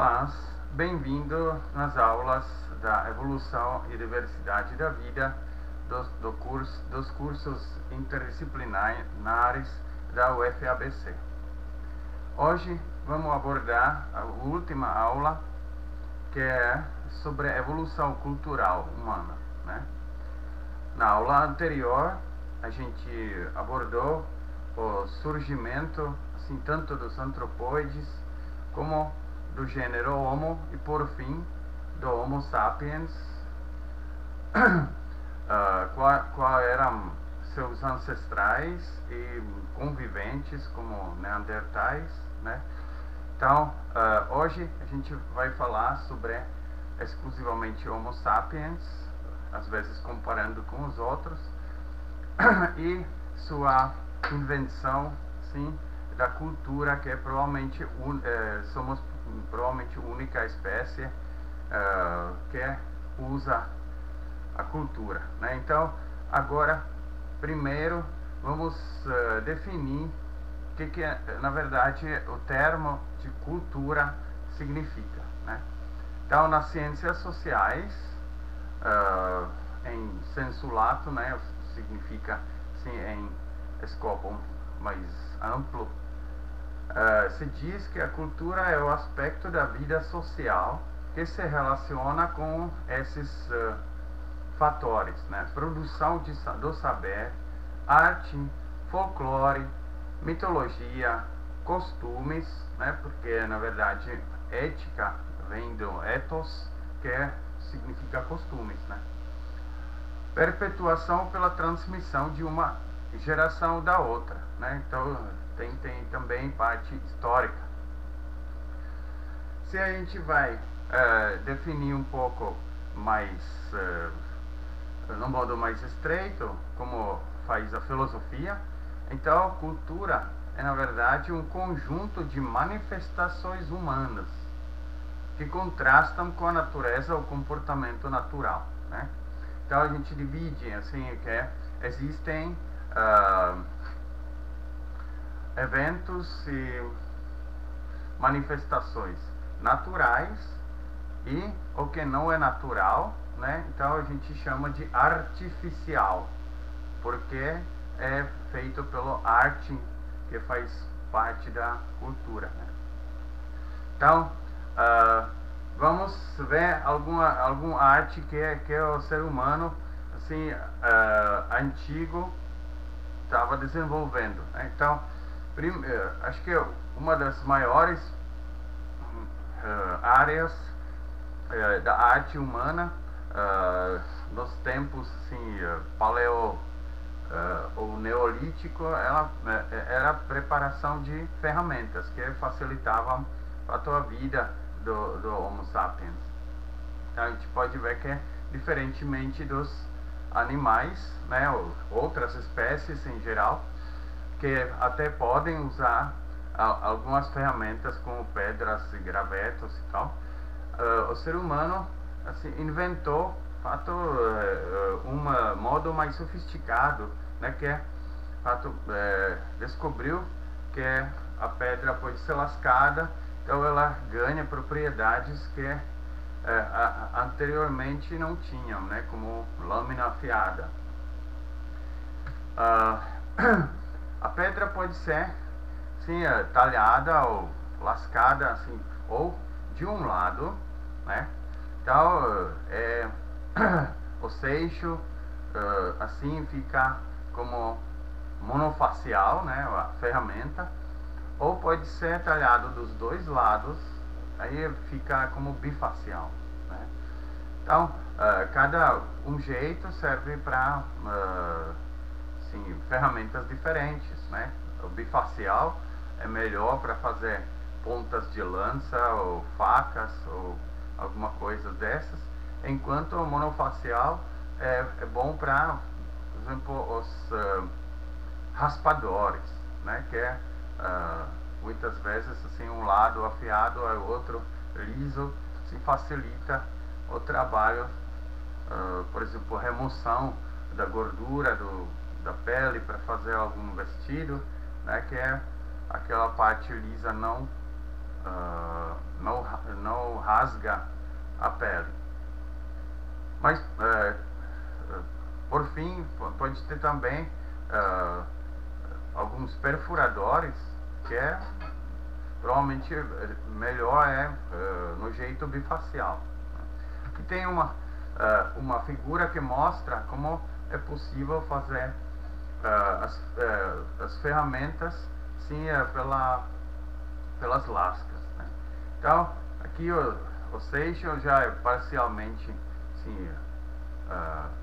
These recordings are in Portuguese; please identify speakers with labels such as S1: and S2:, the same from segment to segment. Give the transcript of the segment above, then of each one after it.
S1: Olá, bem-vindo nas aulas da Evolução e Diversidade da Vida dos cursos interdisciplinares da UFABC. Hoje vamos abordar a última aula, que é sobre a evolução cultural humana, né? Na aula anterior, a gente abordou o surgimento, assim, tanto dos antropóides como do gênero Homo e, por fim, do Homo sapiens. Qual eram seus ancestrais e conviventes como neandertais, né? Então, hoje a gente vai falar sobre exclusivamente Homo sapiens, às vezes comparando com os outros, e sua invenção, sim, da cultura, que é provavelmente somos provavelmente a única espécie que usa a cultura, né? Então, agora, primeiro, vamos definir o que na verdade o termo de cultura significa, né? Então, nas ciências sociais, em sensu lato, né, significa, sim, em escopo mais amplo, se diz que a cultura é o aspecto da vida social que se relaciona com esses fatores, né? Produção do saber, arte, folclore, mitologia, costumes, né? Porque na verdade ética vem do ethos, que significa costumes, né? Perpetuação pela transmissão de uma geração da outra, né? Então tem também parte histórica. Se a gente vai definir um pouco mais, num modo mais estreito, como faz a filosofia, então a cultura é na verdade um conjunto de manifestações humanas que contrastam com a natureza ou comportamento natural, né? Então a gente divide assim, que existem eventos e manifestações naturais e o que não é natural, né? Então a gente chama de artificial, porque é feito pela arte, que faz parte da cultura, né? Então, vamos ver alguma arte que é o ser humano, assim, antigo estava desenvolvendo, né? Então, acho que uma das maiores áreas da arte humana nos tempos, assim, paleo ou neolítico, ela era a preparação de ferramentas que facilitavam a tua vida do Homo sapiens. Então a gente pode ver que, diferentemente dos animais, né, ou outras espécies em geral, que até podem usar algumas ferramentas como pedras e gravetos e tal, o ser humano, assim, inventou um modo mais sofisticado, né, que descobriu que a pedra pode ser lascada, então ela ganha propriedades que anteriormente não tinham, né, como lâmina afiada. A pedra pode ser, sim, talhada ou lascada, assim, ou de um lado, né? Então o seixo assim fica como monofacial, né, a ferramenta, ou pode ser talhado dos dois lados, aí fica como bifacial, né? Então cada jeito serve para ferramentas diferentes, né? O bifacial é melhor para fazer pontas de lança ou facas ou alguma coisa dessas, enquanto o monofacial é bom para, por exemplo, os raspadores, né? Que muitas vezes, assim, um lado afiado e o outro liso, assim, facilita o trabalho, por exemplo, remoção da gordura da pele para fazer algum vestido, né? Que é aquela parte lisa não não rasga a pele. Mas por fim pode ter também alguns perfuradores, que provavelmente melhor no jeito bifacial. E tem uma figura que mostra como é possível fazer as ferramentas sim, pelas lascas, né? Então aqui o seixo já é parcialmente sim,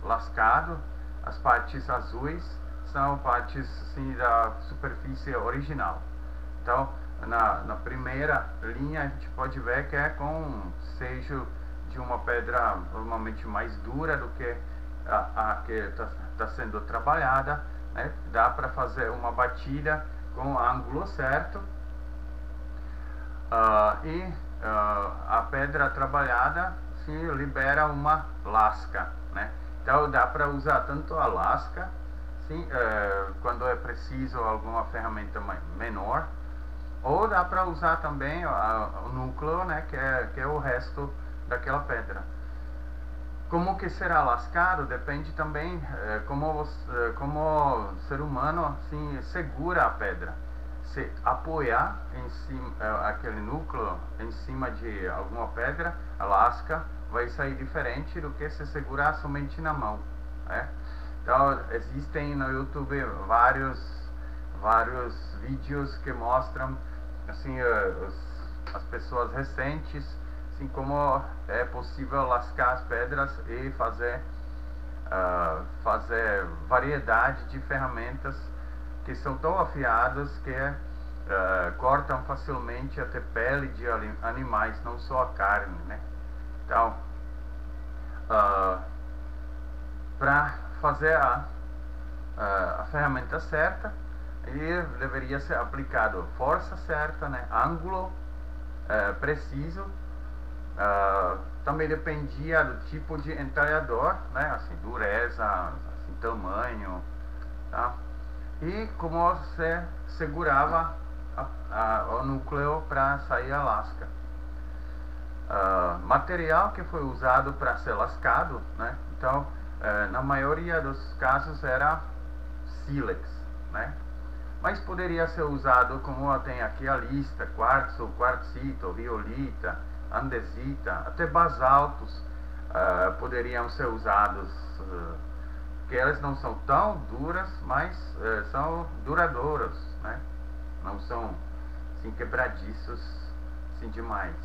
S1: lascado. As partes azuis são partes sim, da superfície original. Então na primeira linha a gente pode ver que é com um seixo de uma pedra normalmente mais dura do que a que está sendo trabalhada, né? Dá para fazer uma batida com o ângulo certo, a pedra trabalhada se libera uma lasca, né? Então dá para usar tanto a lasca sim, quando é preciso alguma ferramenta menor, ou dá para usar também o núcleo, né, que é o resto daquela pedra. Como que será lascado depende também como o ser humano assim, segura a pedra. Se apoiar em cima, aquele núcleo em cima de alguma pedra, a lasca vai sair diferente do que se segurar somente na mão, né? Então existem no YouTube vários vídeos que mostram assim, as pessoas recentes, assim como é possível lascar as pedras e fazer variedade de ferramentas que são tão afiadas que cortam facilmente até pele de animais, não só a carne, né? Então para fazer a ferramenta certa, e deveria ser aplicado força certa, né? Ângulo preciso. Também dependia do tipo de entalhador, né? Assim, dureza, assim, tamanho, tá? E como você segurava o núcleo para sair a lasca. Material que foi usado para ser lascado, né? Então na maioria dos casos era sílex, né? Mas poderia ser usado, como tem aqui a lista, quartzo, quartzito, riolita, andesita, até basaltos poderiam ser usados, que elas não são tão duras, mas são duradouras, né? Não são assim, quebradiços assim, demais.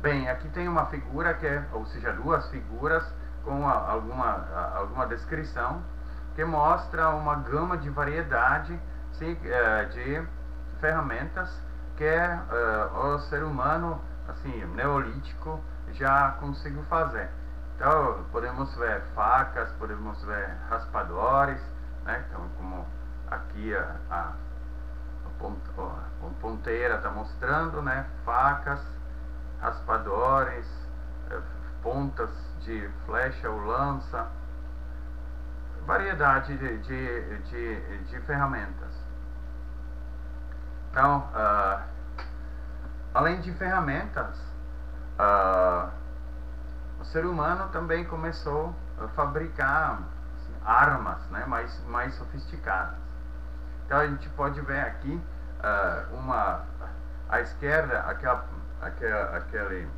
S1: Bem, aqui tem uma figura ou seja, duas figuras com alguma descrição que mostra uma gama de variedade sim, de ferramentas que o ser humano assim, neolítico já conseguiu fazer. Então podemos ver facas, podemos ver raspadores, né? Então, como aqui a ponteira está mostrando, né? Facas, raspadores, pontas de flecha ou lança, variedade de ferramentas. Então, além de ferramentas, o ser humano também começou a fabricar assim, armas, né, mais sofisticadas. Então a gente pode ver aqui à esquerda aquele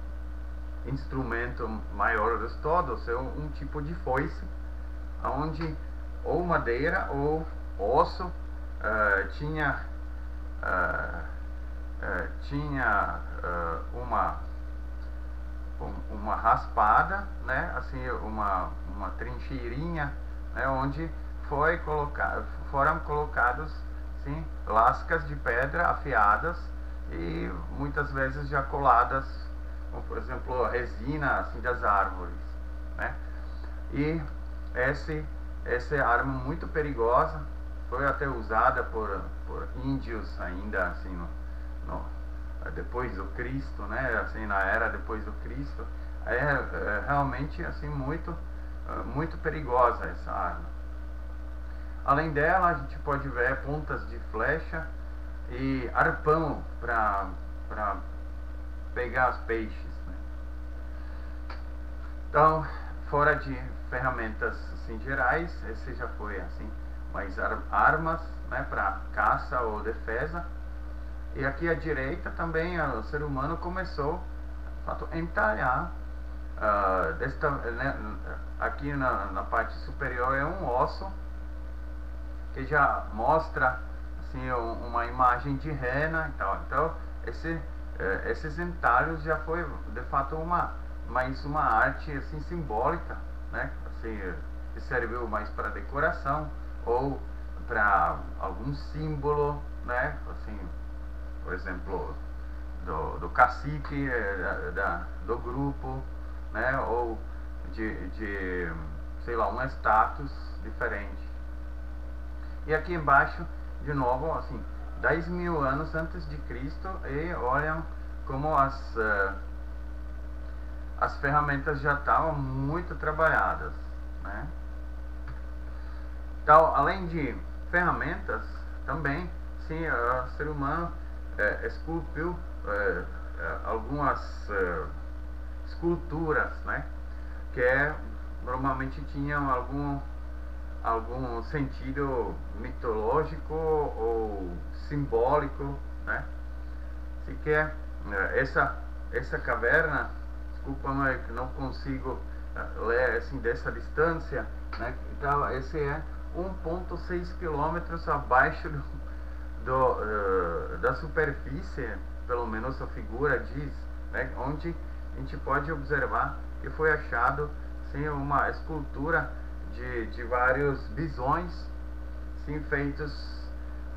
S1: instrumento maior dos todos, é um tipo de foice, onde ou madeira ou osso tinha uma raspada, né, assim, uma trincheirinha, né, onde foram colocados sim, lascas de pedra afiadas e muitas vezes já coladas, como por exemplo a resina assim, das árvores, né? E essa arma muito perigosa foi até usada por índios ainda assim depois do Cristo, né? Assim na era depois do Cristo. É realmente assim muito perigosa essa arma. Além dela, a gente pode ver pontas de flecha e arpão para pegar os peixes, né? Então, fora de ferramentas assim, gerais, esse já foi assim, mais armas, né, para caça ou defesa. E aqui à direita também o ser humano começou a entalhar aqui na parte superior é um osso que já mostra assim, uma imagem de rena e tal. Então esses entalhos já foi de fato mais uma arte assim, simbólica, né? Assim, que serviu mais para decoração ou para algum símbolo, né? Assim, por exemplo, do cacique do grupo, né? Ou de sei lá, um status diferente. E aqui embaixo, de novo, assim, 10 mil anos antes de Cristo, e olham como as ferramentas já estavam muito trabalhadas, né? Então, além de ferramentas, também, sim, o ser humano esculpiu algumas esculturas, né? Que normalmente tinham algum sentido mitológico ou simbólico, né? Se quer essa caverna, desculpa, mas não consigo ler assim dessa distância, né? Então esse é 1,6 quilômetros abaixo da superfície, pelo menos a figura diz, né? Onde a gente pode observar que foi achado sim, uma escultura de vários bisões sim, feitos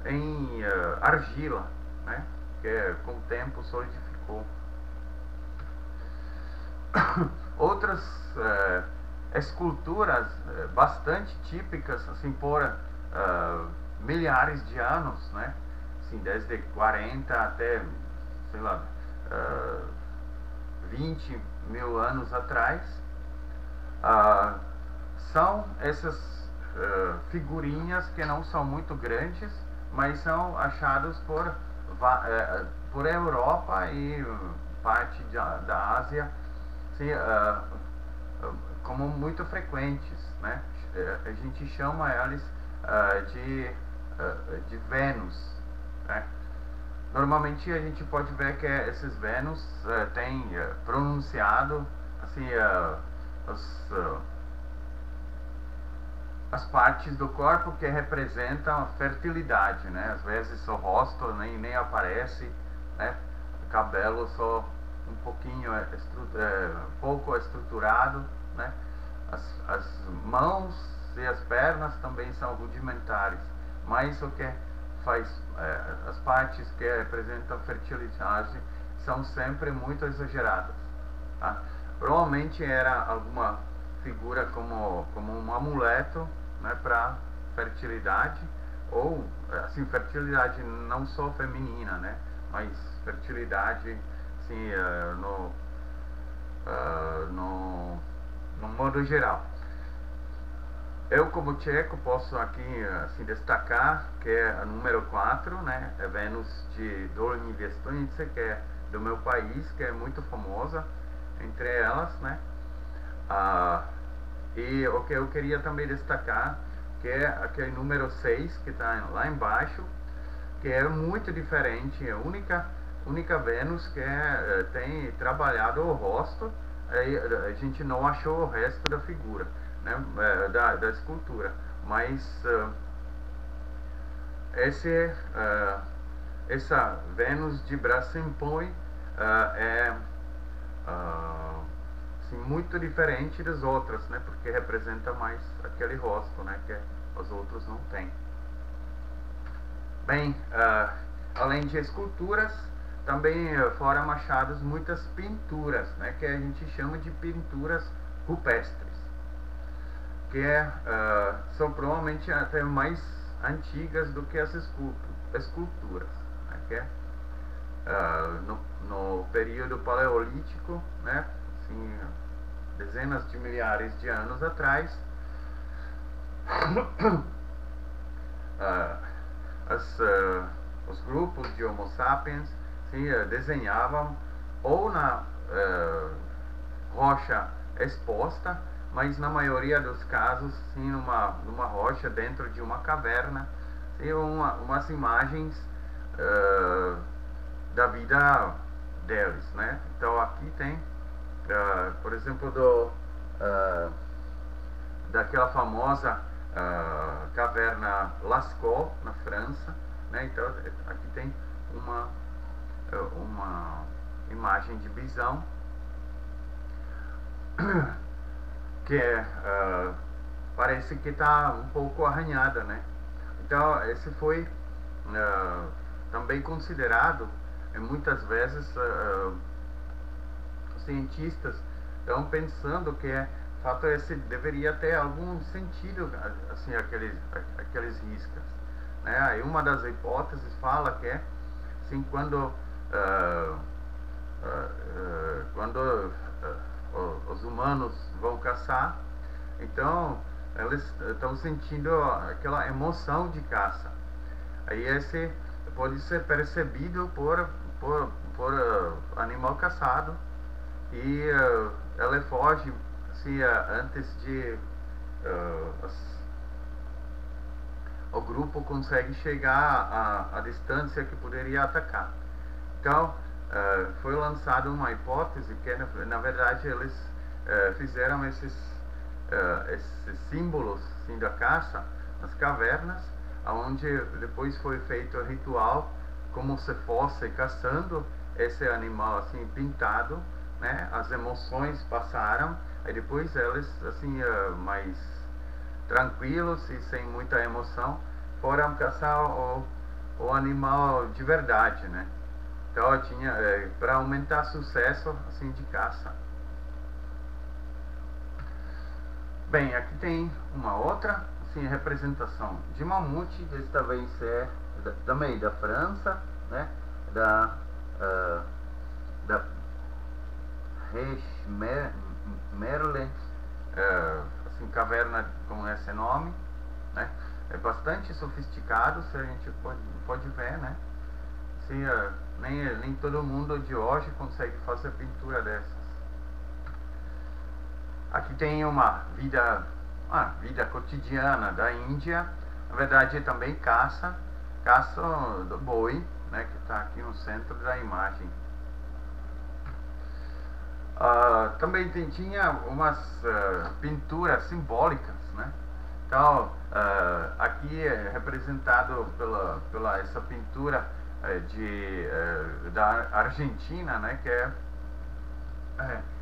S1: em argila, né? Que com o tempo solidificou. Outras esculturas bastante típicas assim por milhares de anos, né? Assim, desde 40 até sei lá 20 mil anos atrás, são essas figurinhas que não são muito grandes, mas são achadas por Europa e parte da Ásia, assim, como muito frequentes, né? A gente chama eles de Vênus, né? Normalmente a gente pode ver que esses Vênus têm pronunciado assim, as partes do corpo que representam a fertilidade, né? Às vezes o rosto nem aparece, né? O cabelo só um pouquinho pouco estruturado, né? As mãos e as pernas também são rudimentares, mas o que faz as partes que representam fertilidade são sempre muito exageradas, tá? Provavelmente era alguma figura como um amuleto, né, para fertilidade, ou assim, fertilidade não só feminina, né, mas fertilidade assim, no modo geral. Eu, como tcheco, posso aqui assim, destacar que é a número 4, né, é Vênus de Dolní Věstonice, que é do meu país, que é muito famosa entre elas, né. E o que eu queria também destacar, que é aquele número 6, que está lá embaixo, que é muito diferente, é a única Vênus que tem trabalhado o rosto, a gente não achou o resto da figura, né, da escultura, mas essa Vênus de Brasempói é assim, muito diferente das outras, né, porque representa mais aquele rosto, né, que os outros não têm. Bem, além de esculturas, também foram achadas muitas pinturas, né, que a gente chama de pinturas rupestres, que são provavelmente até mais antigas do que as esculturas, né, que no período paleolítico, né, assim, dezenas de milhares de anos atrás, os grupos de Homo sapiens desenhavam ou na rocha exposta, mas na maioria dos casos sim numa rocha dentro de uma caverna, umas imagens da vida deles, né? Então aqui tem, por exemplo, daquela famosa caverna Lascaux na França, né? Então aqui tem uma imagem de bisão que parece que está um pouco arranhada, né? Então esse foi também considerado, muitas vezes os cientistas estão pensando que de fato esse deveria ter algum sentido, assim, aqueles riscas, né? Aí uma das hipóteses fala que assim, quando os humanos vão caçar, então eles estão sentindo aquela emoção de caça. Aí esse pode ser percebido por animal caçado, e ele foge assim, antes de o grupo consegue chegar à distância que poderia atacar. Então foi lançada uma hipótese que na verdade eles fizeram esses símbolos assim, da caça nas cavernas, onde depois foi feito o ritual como se fosse caçando esse animal assim pintado, né? As emoções passaram, aí depois eles assim mais tranquilos e sem muita emoção foram caçar o animal de verdade, né? Então tinha para aumentar sucesso assim de caça. Bem, aqui tem uma outra assim, representação de mamute, desta vez também da França, né? Da Merle, assim, caverna com esse nome, né? É bastante sofisticado, se a gente pode ver, né? Assim, nem todo mundo de hoje consegue fazer pintura dessas. Aqui tem uma vida cotidiana da Índia. Na verdade também caça do boi, né, que está aqui no centro da imagem. Também tinha umas pinturas simbólicas, né? Então aqui é representado pela essa pintura da Argentina, né, que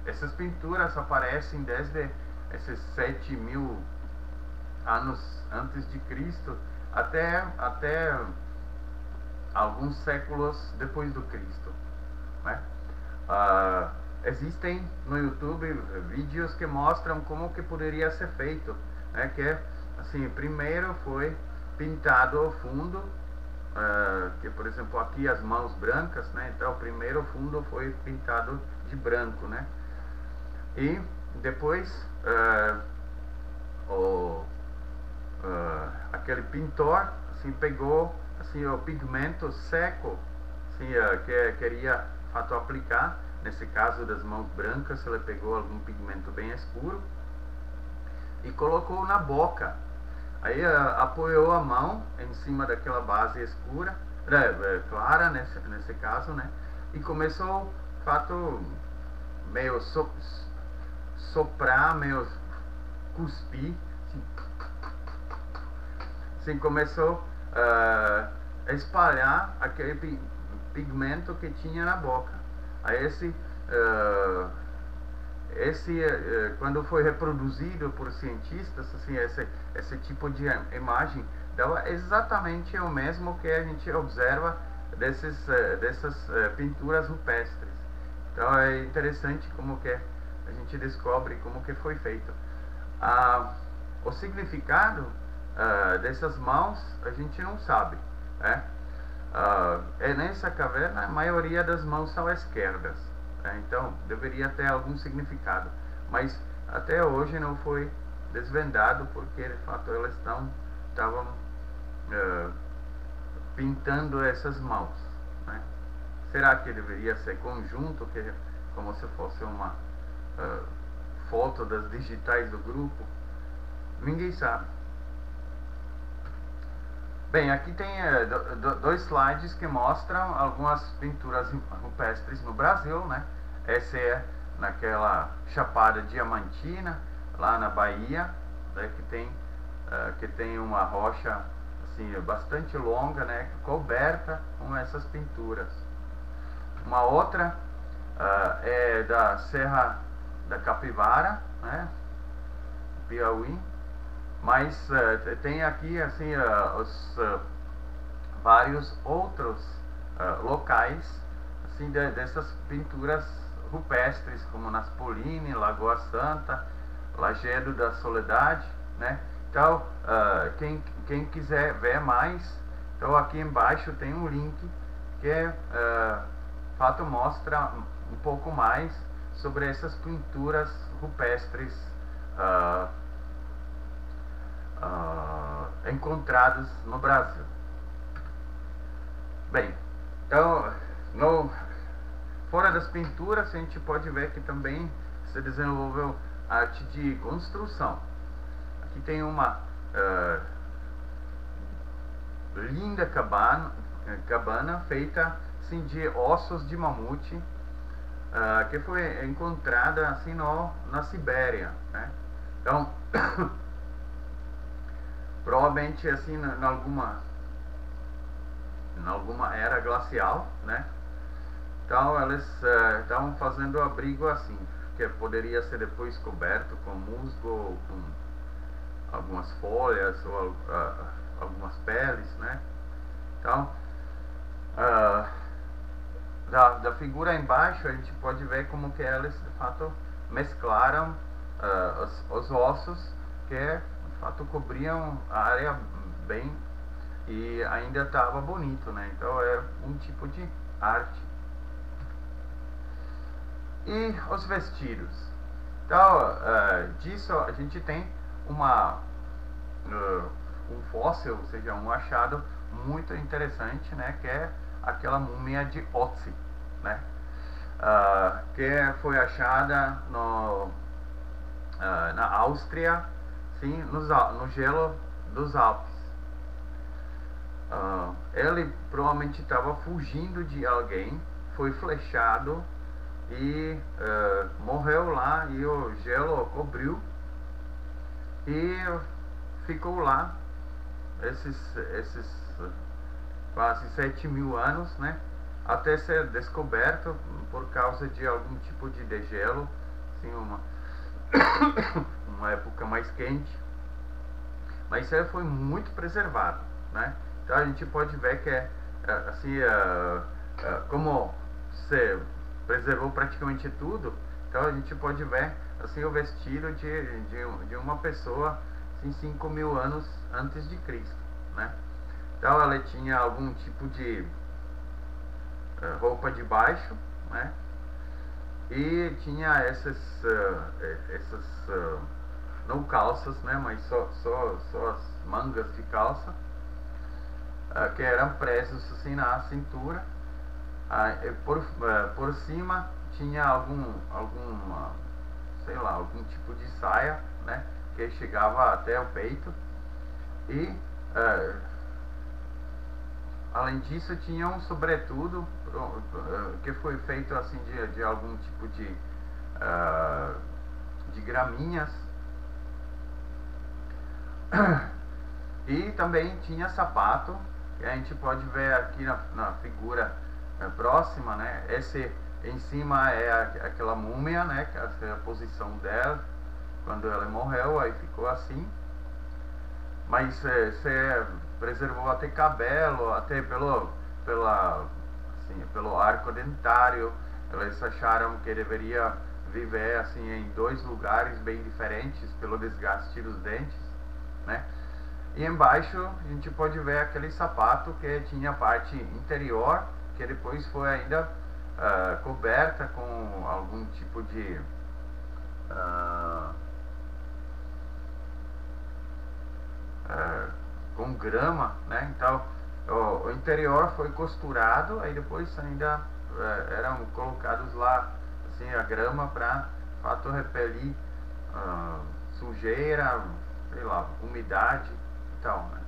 S1: essas pinturas aparecem desde esses 7.000 anos antes de Cristo até alguns séculos depois do Cristo, né? Existem no YouTube vídeos que mostram como que poderia ser feito, né? Que assim, primeiro foi pintado o fundo, que por exemplo aqui as mãos brancas, né? Então primeiro o fundo foi pintado de branco, né? E depois aquele pintor assim pegou assim o pigmento seco, assim, que queria de fato aplicar. Nesse caso das mãos brancas, ele pegou algum pigmento bem escuro e colocou na boca. Aí apoiou a mão em cima daquela base escura, clara nesse caso, né? E começou de fato meio soprar, meio cuspir, assim começou a espalhar aquele pigmento que tinha na boca. Aí quando foi reproduzido por cientistas, assim, esse tipo de imagem dava exatamente o mesmo que a gente observa dessas pinturas rupestres. Então é interessante como que a gente descobre como que foi feito. O significado dessas mãos a gente não sabe, né? Nessa caverna a maioria das mãos são esquerdas, então deveria ter algum significado, mas até hoje não foi desvendado, porque de fato elas estavam pintando essas mãos, né? Será que deveria ser conjunto, como se fosse uma foto das digitais do grupo? Ninguém sabe. Bem, aqui tem dois slides que mostram algumas pinturas rupestres no Brasil, né? Essa é naquela Chapada Diamantina, lá na Bahia, né? Que tem uma rocha assim, bastante longa, né? Coberta com essas pinturas. Uma outra é da Serra da Capivara, né? Piauí. Mas tem aqui assim vários outros locais assim dessas pinturas rupestres, como Naspolini, Lagoa Santa, Lajedo da Soledade, né? Então quem quiser ver mais, então aqui embaixo tem um link que fato mostra um pouco mais sobre essas pinturas rupestres encontrados no Brasil. Bem, então fora das pinturas a gente pode ver que também se desenvolveu arte de construção. Aqui tem uma linda cabana feita assim, de ossos de mamute, que foi encontrada assim na Sibéria, né? Então provavelmente assim em alguma era glacial, né? Então eles estavam fazendo abrigo assim, que poderia ser depois coberto com musgo ou com algumas folhas ou algumas peles, né? Então da figura embaixo a gente pode ver como que eles de fato mesclaram os ossos que de fato cobriam a área bem e ainda estava bonito, né? Então é um tipo de arte. E os vestidos. Então disso a gente tem um fóssil, ou seja, um achado muito interessante, né? Que é aquela múmia de Otzi, né? Que foi achada na Áustria, sim, no gelo dos Alpes. Ele provavelmente estava fugindo de alguém, foi flechado e morreu lá, e o gelo cobriu e ficou lá esses quase 7.000 anos, né? Até ser descoberto por causa de algum tipo de degelo, assim, uma época mais quente. Mas isso aí foi muito preservado, né? Então a gente pode ver que assim, como se preservou praticamente tudo, então a gente pode ver assim o vestido de uma pessoa assim, 5.000 anos antes de Cristo, né? Então ela tinha algum tipo de roupa de baixo, né? E tinha essas não calças, né? Mas só as mangas de calça, que eram presos assim na cintura. Por cima tinha sei lá, algum tipo de saia, né? Que chegava até o peito. E além disso tinha um sobretudo que foi feito assim de algum tipo de gramínhas. E também tinha sapato, que a gente pode ver aqui na figura próxima, né? Esse em cima é aquela múmia, né? Essa é a posição dela quando ela morreu, aí ficou assim. Mas você preservou até cabelo, até pelo arco dentário. Eles acharam que deveria viver assim em 2 lugares bem diferentes pelo desgaste dos dentes, né? E embaixo a gente pode ver aquele sapato que tinha a parte interior, que depois foi ainda coberta com algum tipo de com grama, né? Então o interior foi costurado, aí depois ainda eram colocados lá assim a grama para fato repelir sujeira, sei lá, umidade e tal, né?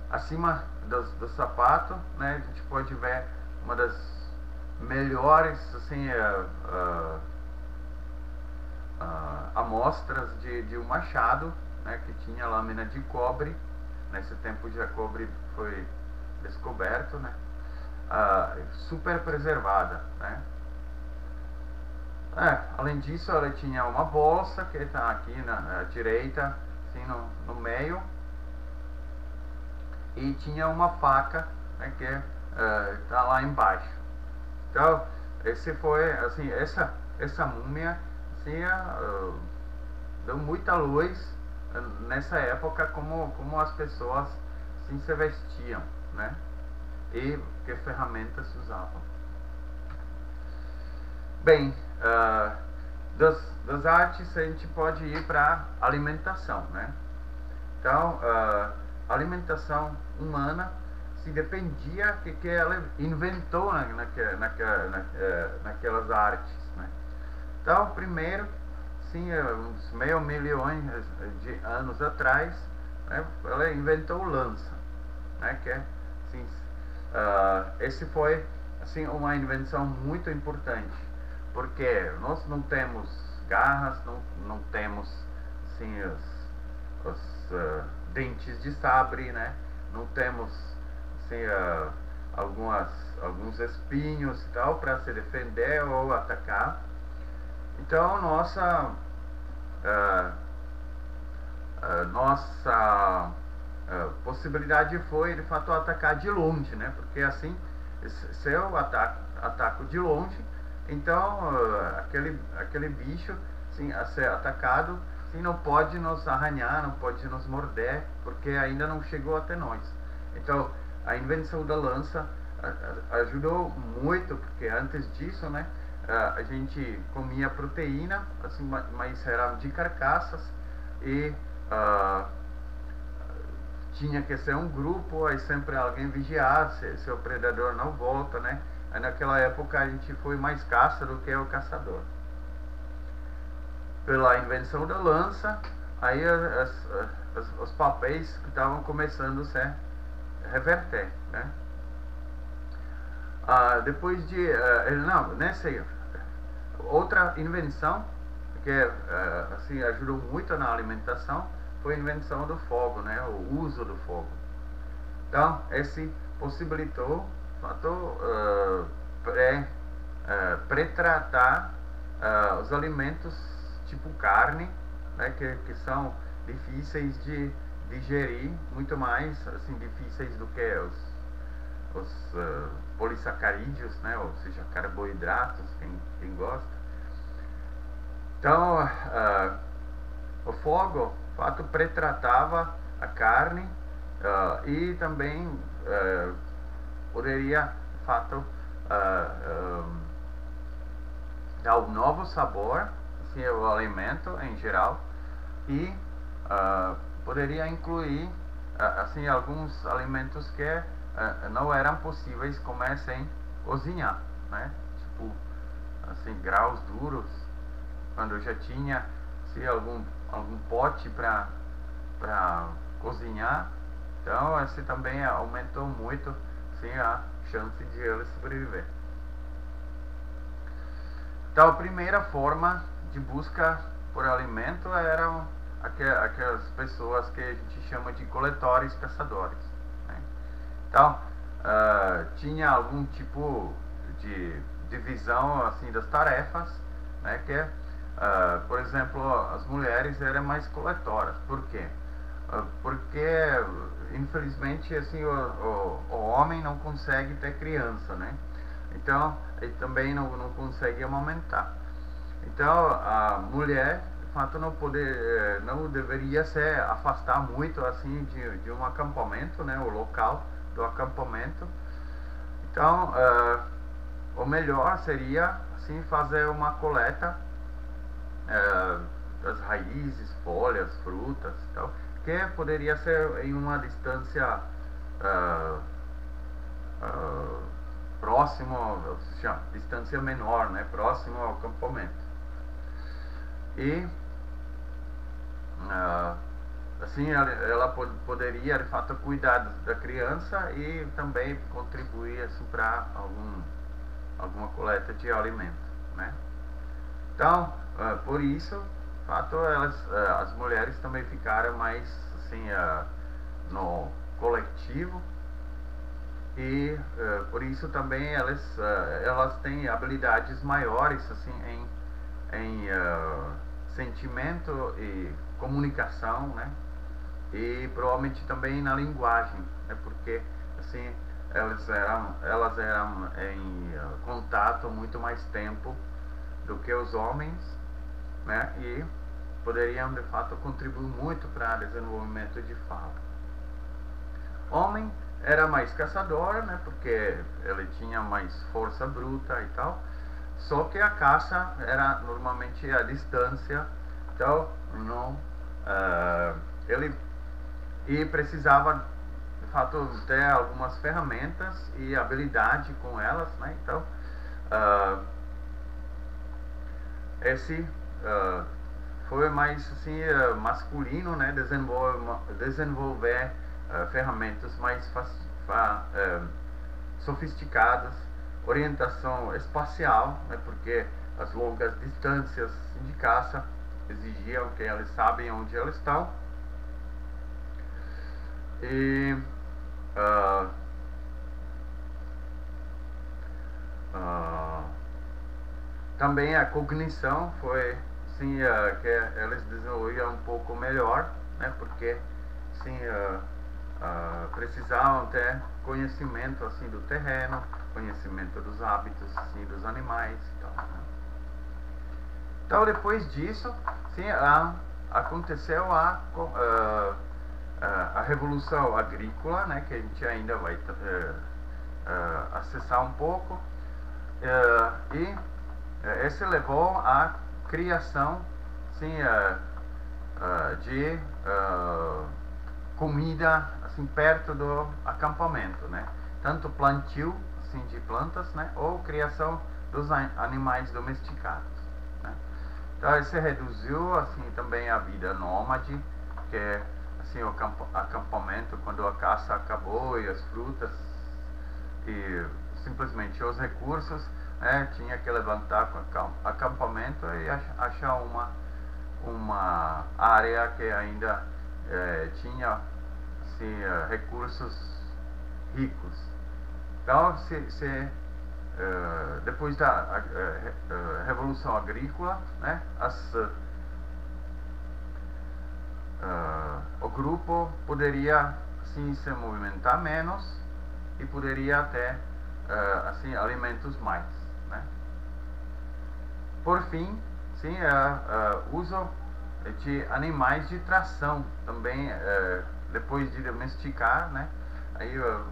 S1: Acima do sapato, né, a gente pode ver uma das melhores assim amostras de um machado, né, que tinha lâmina de cobre. Nesse tempo já cobre foi descoberto, né, super preservada, né. Além disso, ela tinha uma bolsa que está aqui na direita, assim, no meio, e tinha uma faca, né, que está lá embaixo. Então, esse foi assim, essa múmia assim, deu muita luz nessa época como as pessoas assim, se vestiam, né, e que ferramentas usavam. Bem, das artes a gente pode ir para alimentação, né? Então, alimentação humana se dependia que ela inventou naquelas artes, né? Então, primeiro, sim, uns meio milhões de anos atrás, né, ela inventou lança, né? Que é, assim, esse foi assim uma invenção muito importante, porque nós não temos garras, não temos assim os dentes de sabre, né? Não temos assim, alguns espinhos e tal para se defender ou atacar. Então nossa possibilidade foi de fato atacar de longe, né? Porque assim, se eu ataco de longe, então aquele bicho assim, a ser atacado assim, não pode nos arranhar, não pode nos morder, porque ainda não chegou até nós. Então a invenção da lança ajudou muito, porque antes disso, né, a gente comia proteína, assim, mas era de carcaças, e tinha que ser um grupo, aí sempre alguém vigiar se o predador não volta, né? Aí naquela época a gente foi mais caça do que o caçador. Pela invenção da lança, aí os papéis estavam começando a se reverter, né? Depois de nessa outra invenção que assim ajudou muito na alimentação foi a invenção do fogo, né? O uso do fogo. Então esse possibilitou pré-tratar os alimentos tipo carne, né? Que são difíceis de digerir, muito mais assim difíceis do que os polissacarídeos, né? Ou seja, carboidratos, quem gosta. Então o fogo de fato pretratava a carne e também poderia de fato dar um novo sabor assim, ao alimento em geral, e poderia incluir assim alguns alimentos que não eram possíveis comer sem cozinhar, né? Tipo assim, grãos duros, quando já tinha assim, algum pote para cozinhar. Então esse também aumentou muito assim, a chance de ele sobreviver. Então a primeira forma de busca por alimento eram aquelas pessoas que a gente chama de coletores caçadores, né? Então tinha algum tipo de divisão assim das tarefas, né? Que por exemplo, as mulheres eram mais coletoras. Por quê? Porque infelizmente assim o homem não consegue ter criança, né? Então ele também não consegue amamentar. Então a mulher de fato não deveria se afastar muito assim de um acampamento, né? O local do acampamento. Então o melhor seria assim fazer uma coleta das raízes, folhas, frutas, tal, que poderia ser em uma distância uh, uh, próximo, se chama, distância menor, né, próximo ao acampamento. E assim ela poderia de fato cuidar da criança e também contribuir assim, para alguma coleta de alimento, né? Então, por isso, de fato, as mulheres também ficaram mais assim, no coletivo e por isso também elas têm habilidades maiores assim em sentimento e comunicação, né? E provavelmente também na linguagem, né? Porque assim elas eram em contato muito mais tempo do que os homens, né? E poderiam de fato contribuir muito para o desenvolvimento de fala. Homem era mais caçador, né? Porque ele tinha mais força bruta e tal. Só que a caça era normalmente a distância, então não, ele precisava de fato ter algumas ferramentas e habilidade com elas, né? Então esse foi mais assim masculino, né? Desenvolver ferramentas mais sofisticadas, orientação espacial, né? Porque as longas distâncias de caça exigiam que eles sabem onde eles estão. E também a cognição foi assim, que eles desenvolviam um pouco melhor, né? Porque assim, precisavam ter conhecimento assim do terreno, conhecimento dos hábitos assim, dos animais e tal, né? Então depois disso, sim, aconteceu a revolução agrícola, né, que a gente ainda vai acessar um pouco, e esse levou à criação, sim, de comida assim perto do acampamento, né? Tanto plantio assim de plantas, né, ou criação dos animais domesticados, né? Então isso reduziu assim também a vida nômade, que assim o acampamento, quando a caça acabou e as frutas e simplesmente os recursos, né, tinha que levantar com o acampamento e achar uma área que ainda tinha assim, recursos ricos. Então, depois da Revolução Agrícola, né, o grupo poderia assim, se movimentar menos e poderia ter assim, alimentos mais, né? Por fim, sim, uso de animais de tração também, depois de domesticar, né? Aí o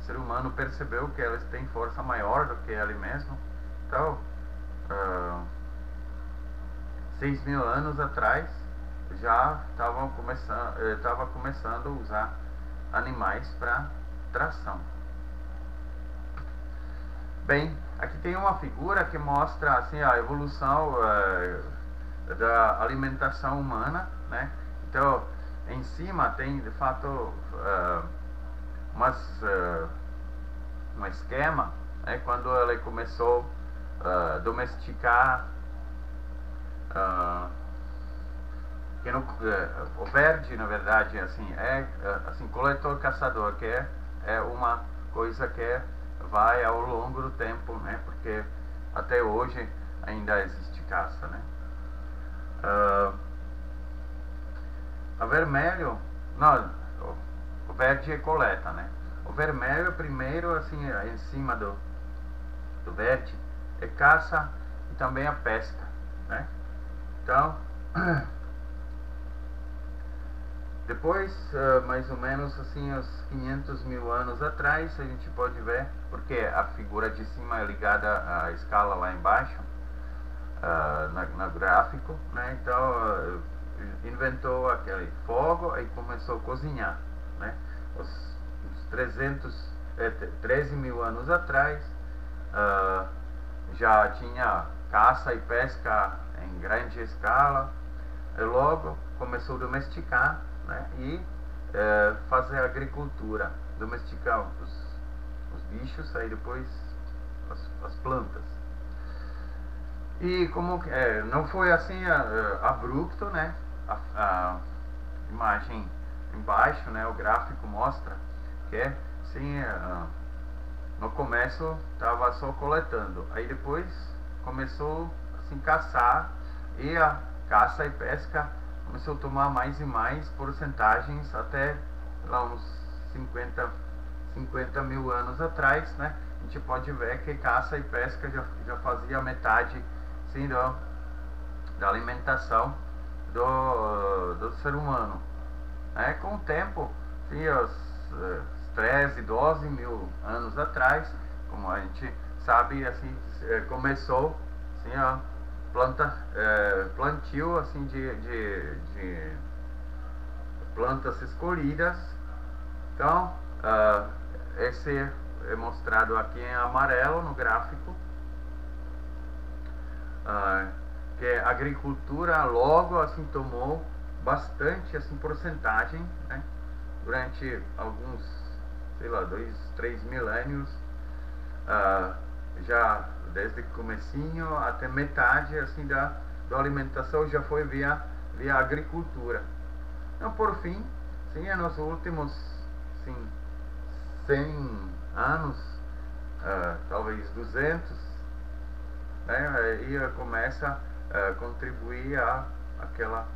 S1: ser humano percebeu que eles têm força maior do que ele mesmo. Então, 6.000 anos atrás já estava começando a usar animais para tração. Bem, aqui tem uma figura que mostra assim, a evolução da alimentação humana, né? Então, em cima tem de fato um esquema, né? Quando ele começou a domesticar que o verde, na verdade, assim, assim, coletor-caçador, que é uma coisa que vai ao longo do tempo, né? Porque até hoje ainda existe caça, né? A vermelho, não, o verde é coleta, né? O vermelho primeiro, assim, em cima do verde, é caça e também a pesca, né? Então, depois, mais ou menos assim, uns 500.000 anos atrás, a gente pode ver, porque a figura de cima é ligada à escala lá embaixo, no gráfico, né? Então, inventou aquele fogo e começou a cozinhar, né? Os 13 mil anos atrás, já tinha caça e pesca em grande escala, e logo começou a domesticar, né, e fazer agricultura, domesticar os bichos, aí depois as plantas. E como não foi assim abrupto, né, a imagem embaixo, né, o gráfico mostra que sim, no começo estava só coletando, aí depois começou assim caçar, e a caça e pesca começou a tomar mais e mais porcentagens até lá uns 50 mil anos atrás, né? A gente pode ver que caça e pesca já fazia metade, sim, da alimentação do ser humano. Com o tempo, sim, os 13, 12 mil anos atrás, como a gente sabe, assim, começou assim, plantio assim, de plantas escolhidas. Então, esse é mostrado aqui em amarelo no gráfico, que a agricultura logo assim tomou bastante assim porcentagem, né, durante alguns, sei lá, 2, 3 milênios, já desde o comecinho até metade assim da alimentação já foi via agricultura. Então, por fim, sim, nos últimos 100 anos, talvez 200, né, e começa a contribuir aquela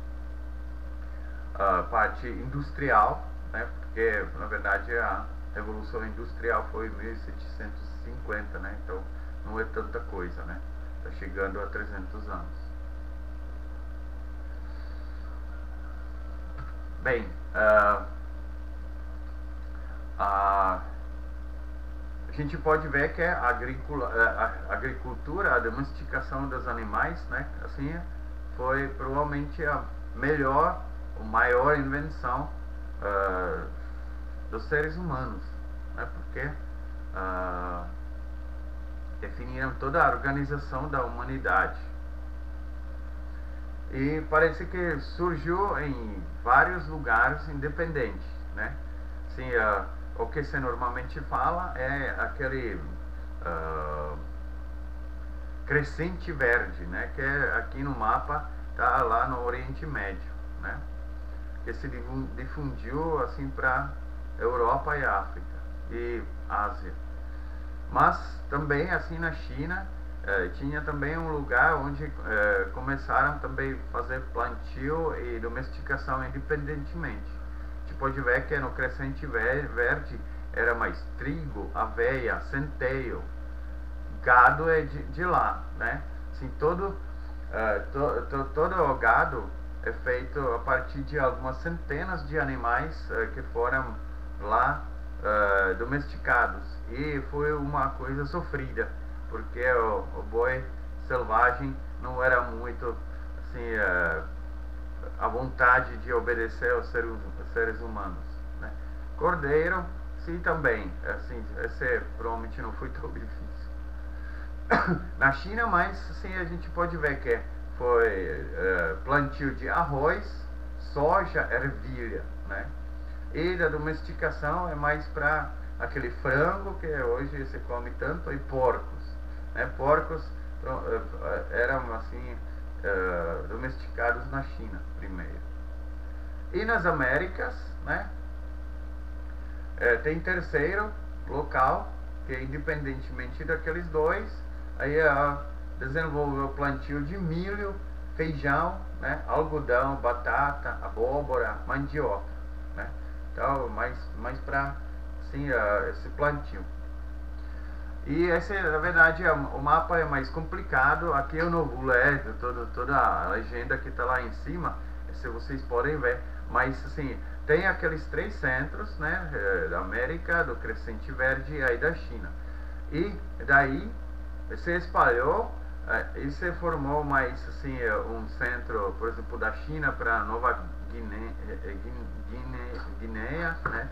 S1: parte industrial, né, porque na verdade a revolução industrial foi em 1750, né, então não é tanta coisa, né, está chegando a 300 anos. Bem, a gente pode ver que a agricultura, a domesticação dos animais, né, assim, foi provavelmente a maior invenção dos seres humanos, né, porque definiram toda a organização da humanidade. E parece que surgiu em vários lugares independentes, né? Assim, o que se normalmente fala é aquele crescente verde, né? Que aqui no mapa está lá no Oriente Médio, né? Que se difundiu assim para Europa e África e Ásia. Mas também assim na China tinha também um lugar onde começaram também a fazer plantio e domesticação independentemente. A gente pode ver que no crescente verde era mais trigo, aveia, centeio, gado é de lá, né? Assim, todo o gado é feito a partir de algumas centenas de animais que foram lá domesticados, e foi uma coisa sofrida, porque o boi selvagem não era muito assim à vontade de obedecer aos seres humanos, né? Cordeiro, sim, também, assim, esse provavelmente não foi tão difícil na China, mas sim, a gente pode ver que foi plantio de arroz, soja, ervilha, né? E da domesticação é mais para aquele frango que hoje se come tanto, e porcos, né? Porcos eram assim domesticados na China primeiro. E nas Américas, né, tem terceiro local que, independentemente daqueles dois, aí desenvolveu o plantio de milho, feijão, né, algodão, batata, abóbora, mandioca, né? Então, mais para assim, esse plantio. E esse, na verdade, o mapa é mais complicado. Aqui eu não vou ler toda a legenda que está lá em cima, se vocês podem ver, mas assim, tem aqueles 3 centros, né, da América, do Crescente Verde e aí da China. E daí se espalhou e se formou mais assim um centro, por exemplo, da China para Nova Guiné, né?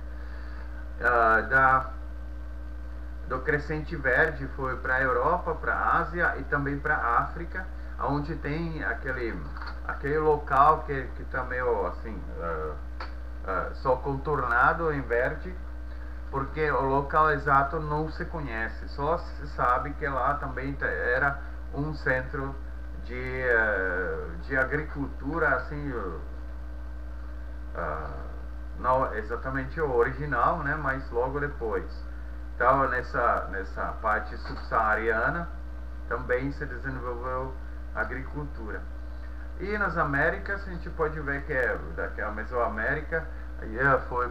S1: do Crescente Verde foi para a Europa, para a Ásia e também para a África, onde tem aquele local que está meio assim, só contornado em verde, porque o local exato não se conhece, só se sabe que lá também era um centro de agricultura, assim, não exatamente o original, né, mas logo depois. Então nessa parte subsaariana também se desenvolveu agricultura. E nas Américas a gente pode ver que a Mesoamérica foi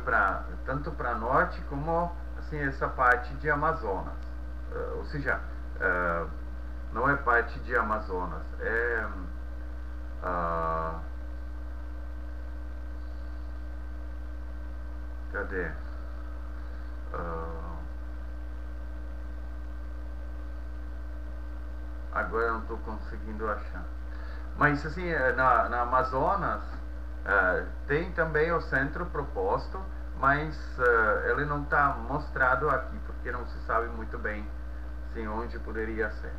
S1: tanto para norte como assim essa parte de Amazonas, ou seja, não é parte de Amazonas, cadê? Agora eu não estou conseguindo achar. Mas assim, na Amazonas tem também o centro proposto, mas ele não está mostrado aqui, porque não se sabe muito bem assim, onde poderia ser.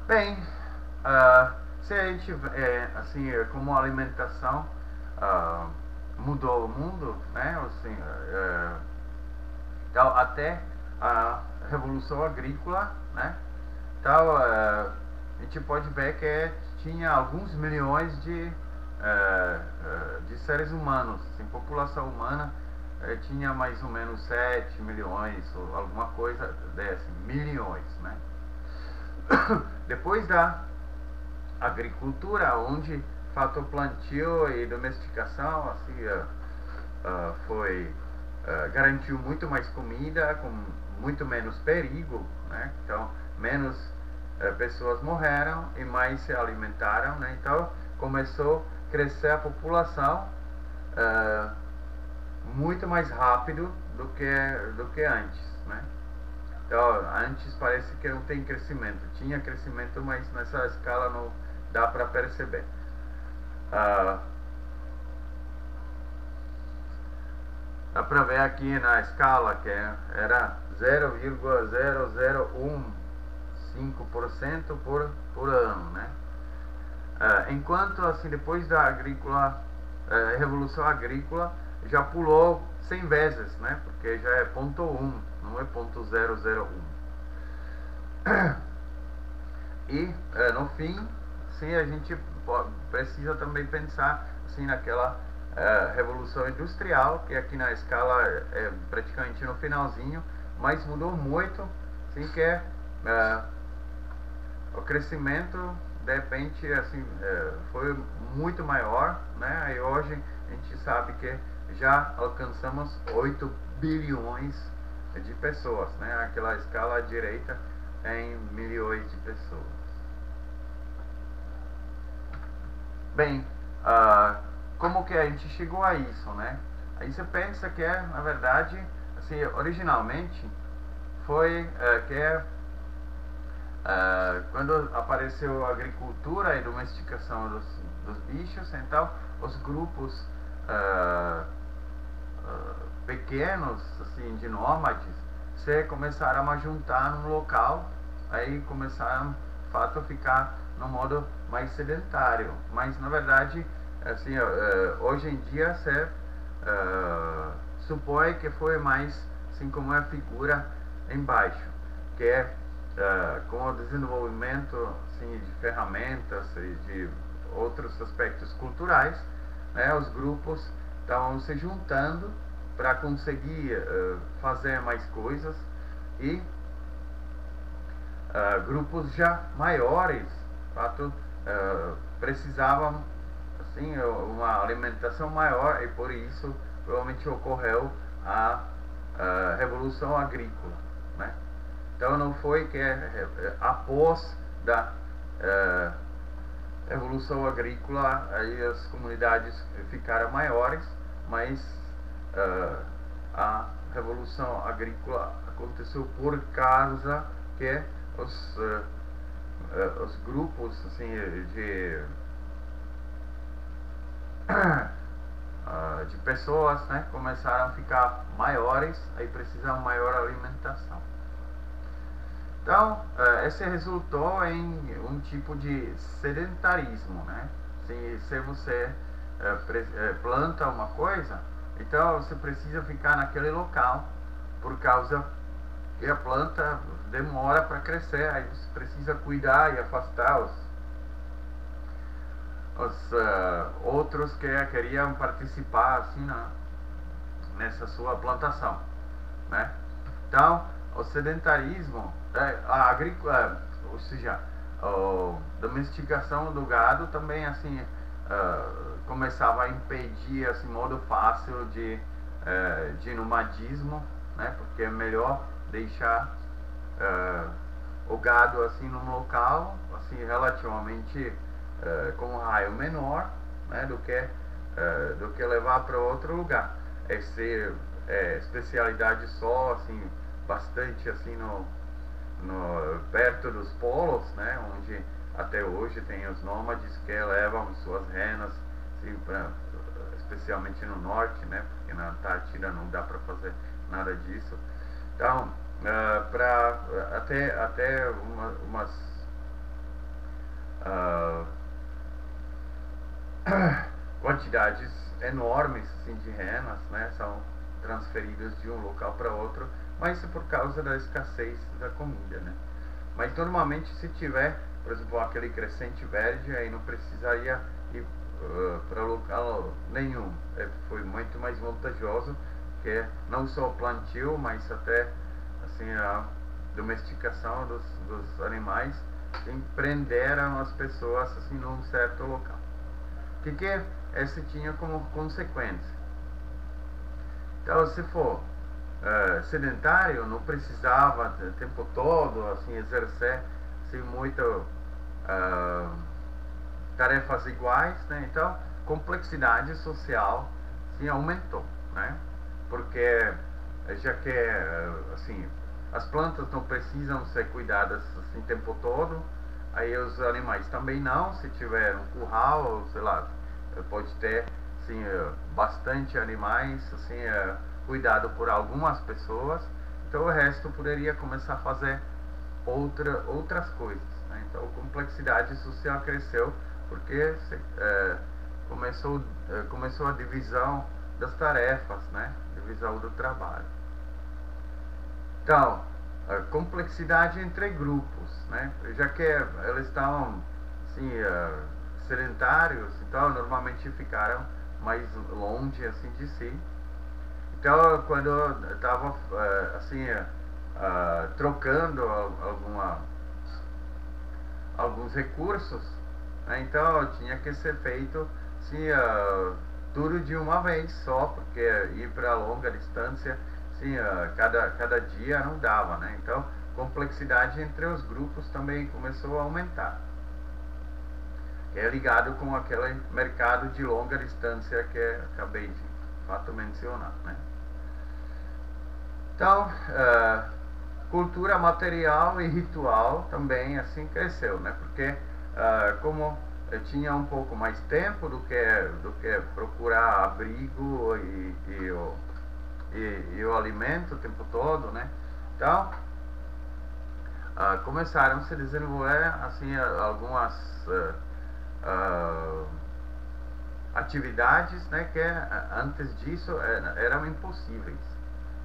S1: Bem, se a gente assim, como a alimentação mudou o mundo, né? Assim, então, até a Revolução Agrícola, né? Então, a gente pode ver que tinha alguns milhões de seres humanos, assim, população humana tinha mais ou menos 7 milhões ou alguma coisa dessa, milhões, né? Depois da agricultura, onde fato plantio e domesticação assim, garantiu muito mais comida, com muito menos perigo, né? Então menos pessoas morreram e mais se alimentaram, né? Então começou a crescer a população muito mais rápido do que antes, né? Então, antes parece que não tem crescimento, tinha crescimento, mas nessa escala não dá para perceber. Dá para ver aqui na escala que era 0,0015% por ano, né? Enquanto assim, depois da Revolução Agrícola já pulou 100 vezes, né? Porque já é 0,1, não é 0,001. E no fim, sim, a gente precisa também pensar assim, naquela Revolução Industrial, que aqui na escala é praticamente no finalzinho, mas mudou muito, assim, que o crescimento de repente assim, foi muito maior, né? E hoje a gente sabe que já alcançamos 8 bilhões de pessoas, né? Aquela escala à direita em milhões de pessoas. Bem, como que a gente chegou a isso, né? Aí você pensa que na verdade, assim, originalmente foi quando apareceu a agricultura e domesticação dos bichos, então os grupos pequenos, assim, de nômades, se começaram a juntar num local, aí começaram, de fato, a ficar no modo mais sedentário. Mas, na verdade, assim, hoje em dia se supõe que foi mais, assim, como a figura embaixo, que com o desenvolvimento, assim, de ferramentas e de outros aspectos culturais, né, os grupos estavam se juntando para conseguir fazer mais coisas e grupos já maiores, de fato, precisavam assim, uma alimentação maior, e por isso provavelmente ocorreu a Revolução Agrícola, né? Então não foi que após da Revolução Agrícola aí as comunidades ficaram maiores, mas a Revolução Agrícola aconteceu por causa que os grupos assim, de pessoas, né, começaram a ficar maiores, aí precisam maior alimentação. Então, esse resultou em um tipo de sedentarismo, né? Se você planta uma coisa, então você precisa ficar naquele local, por causa que a planta demora para crescer, aí você precisa cuidar e afastar os outros que queriam participar assim nessa sua plantação, né? Então, o sedentarismo, a agricultura, ou seja, a domesticação do gado também assim começava a impedir assim modo fácil de nomadismo, né? Porque é melhor deixar o gado assim num local assim relativamente com um raio menor, né, do que levar para outro lugar. Essa especialidade só assim bastante assim perto dos polos, né, onde até hoje tem os nômades que levam suas renas assim, especialmente no norte, né, porque na Antártida não dá para fazer nada disso. Então, para até umas quantidades enormes assim, de renas, né, são transferidas de um local para outro, mas isso por causa da escassez da comida, né? Mas normalmente se tiver, por exemplo, aquele crescente verde, aí não precisaria ir para local nenhum. Foi muito mais vantajoso que não só o plantio, mas até assim a domesticação dos animais que prenderam as pessoas assim num certo local. O que esse tinha como consequência? Então, se for sedentário, não precisava o tempo todo assim exercer assim, muito tarefas iguais, né? Então, complexidade social assim, aumentou, né? Porque já que assim as plantas não precisam ser cuidadas assim o tempo todo, aí os animais também não. Se tiver um curral, ou sei lá, pode ter assim, bastante animais assim, cuidado por algumas pessoas, então o resto poderia começar a fazer outras coisas, né? Então a complexidade social cresceu porque começou a divisão das tarefas, né? Divisão do trabalho. Então, a complexidade entre grupos, né? Já que eles estavam assim, sedentários, então normalmente ficaram mais longe assim de si. Então, quando estava assim trocando alguns recursos, né? Então tinha que ser feito assim, tudo de uma vez só, porque ir para longa distância assim, cada dia não dava, né? Então complexidade entre os grupos também começou a aumentar, que é ligado com aquele mercado de longa distância que acabei de fato mencionar, né? Então, cultura material e ritual também assim cresceu, né? Porque como eu tinha um pouco mais tempo do que procurar abrigo e o alimento o tempo todo, né? Então começaram a se desenvolver assim algumas atividades, né, que antes disso eram impossíveis,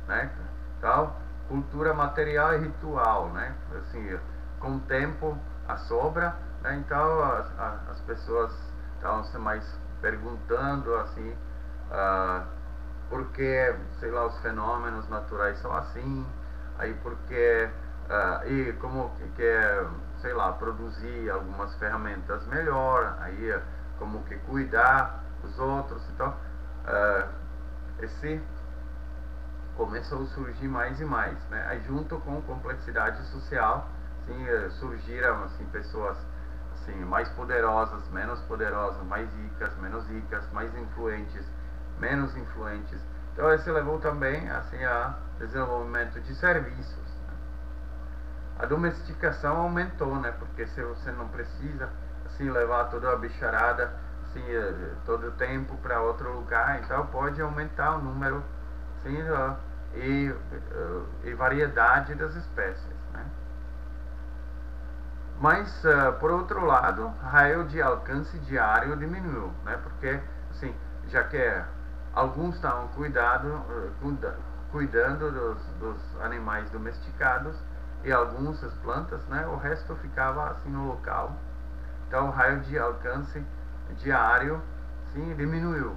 S1: né? Então, cultura material e ritual, né? Assim, com o tempo a sobra, né? Então as pessoas estavam se mais perguntando assim, por que, sei lá, os fenômenos naturais são assim, aí porque e como que sei lá, produzir algumas ferramentas melhor, aí como que cuidar dos outros. Então esse começou a surgir mais e mais, né? Aí junto com complexidade social, assim, surgiram assim pessoas assim mais poderosas, menos poderosas, mais ricas, menos ricas, mais influentes, menos influentes. Então esse levou também assim a desenvolvimento de serviços. A domesticação aumentou, né? Porque se você não precisa assim levar toda a bicharada assim, todo o tempo para outro lugar, então pode aumentar o número, assim, e variedade das espécies, né? Mas, por outro lado, raio de alcance diário diminuiu, né? Porque, assim, já que alguns estavam cuidando dos animais domesticados e algumas plantas, né? O resto ficava assim no local. Então, o raio de alcance diário, sim, diminuiu.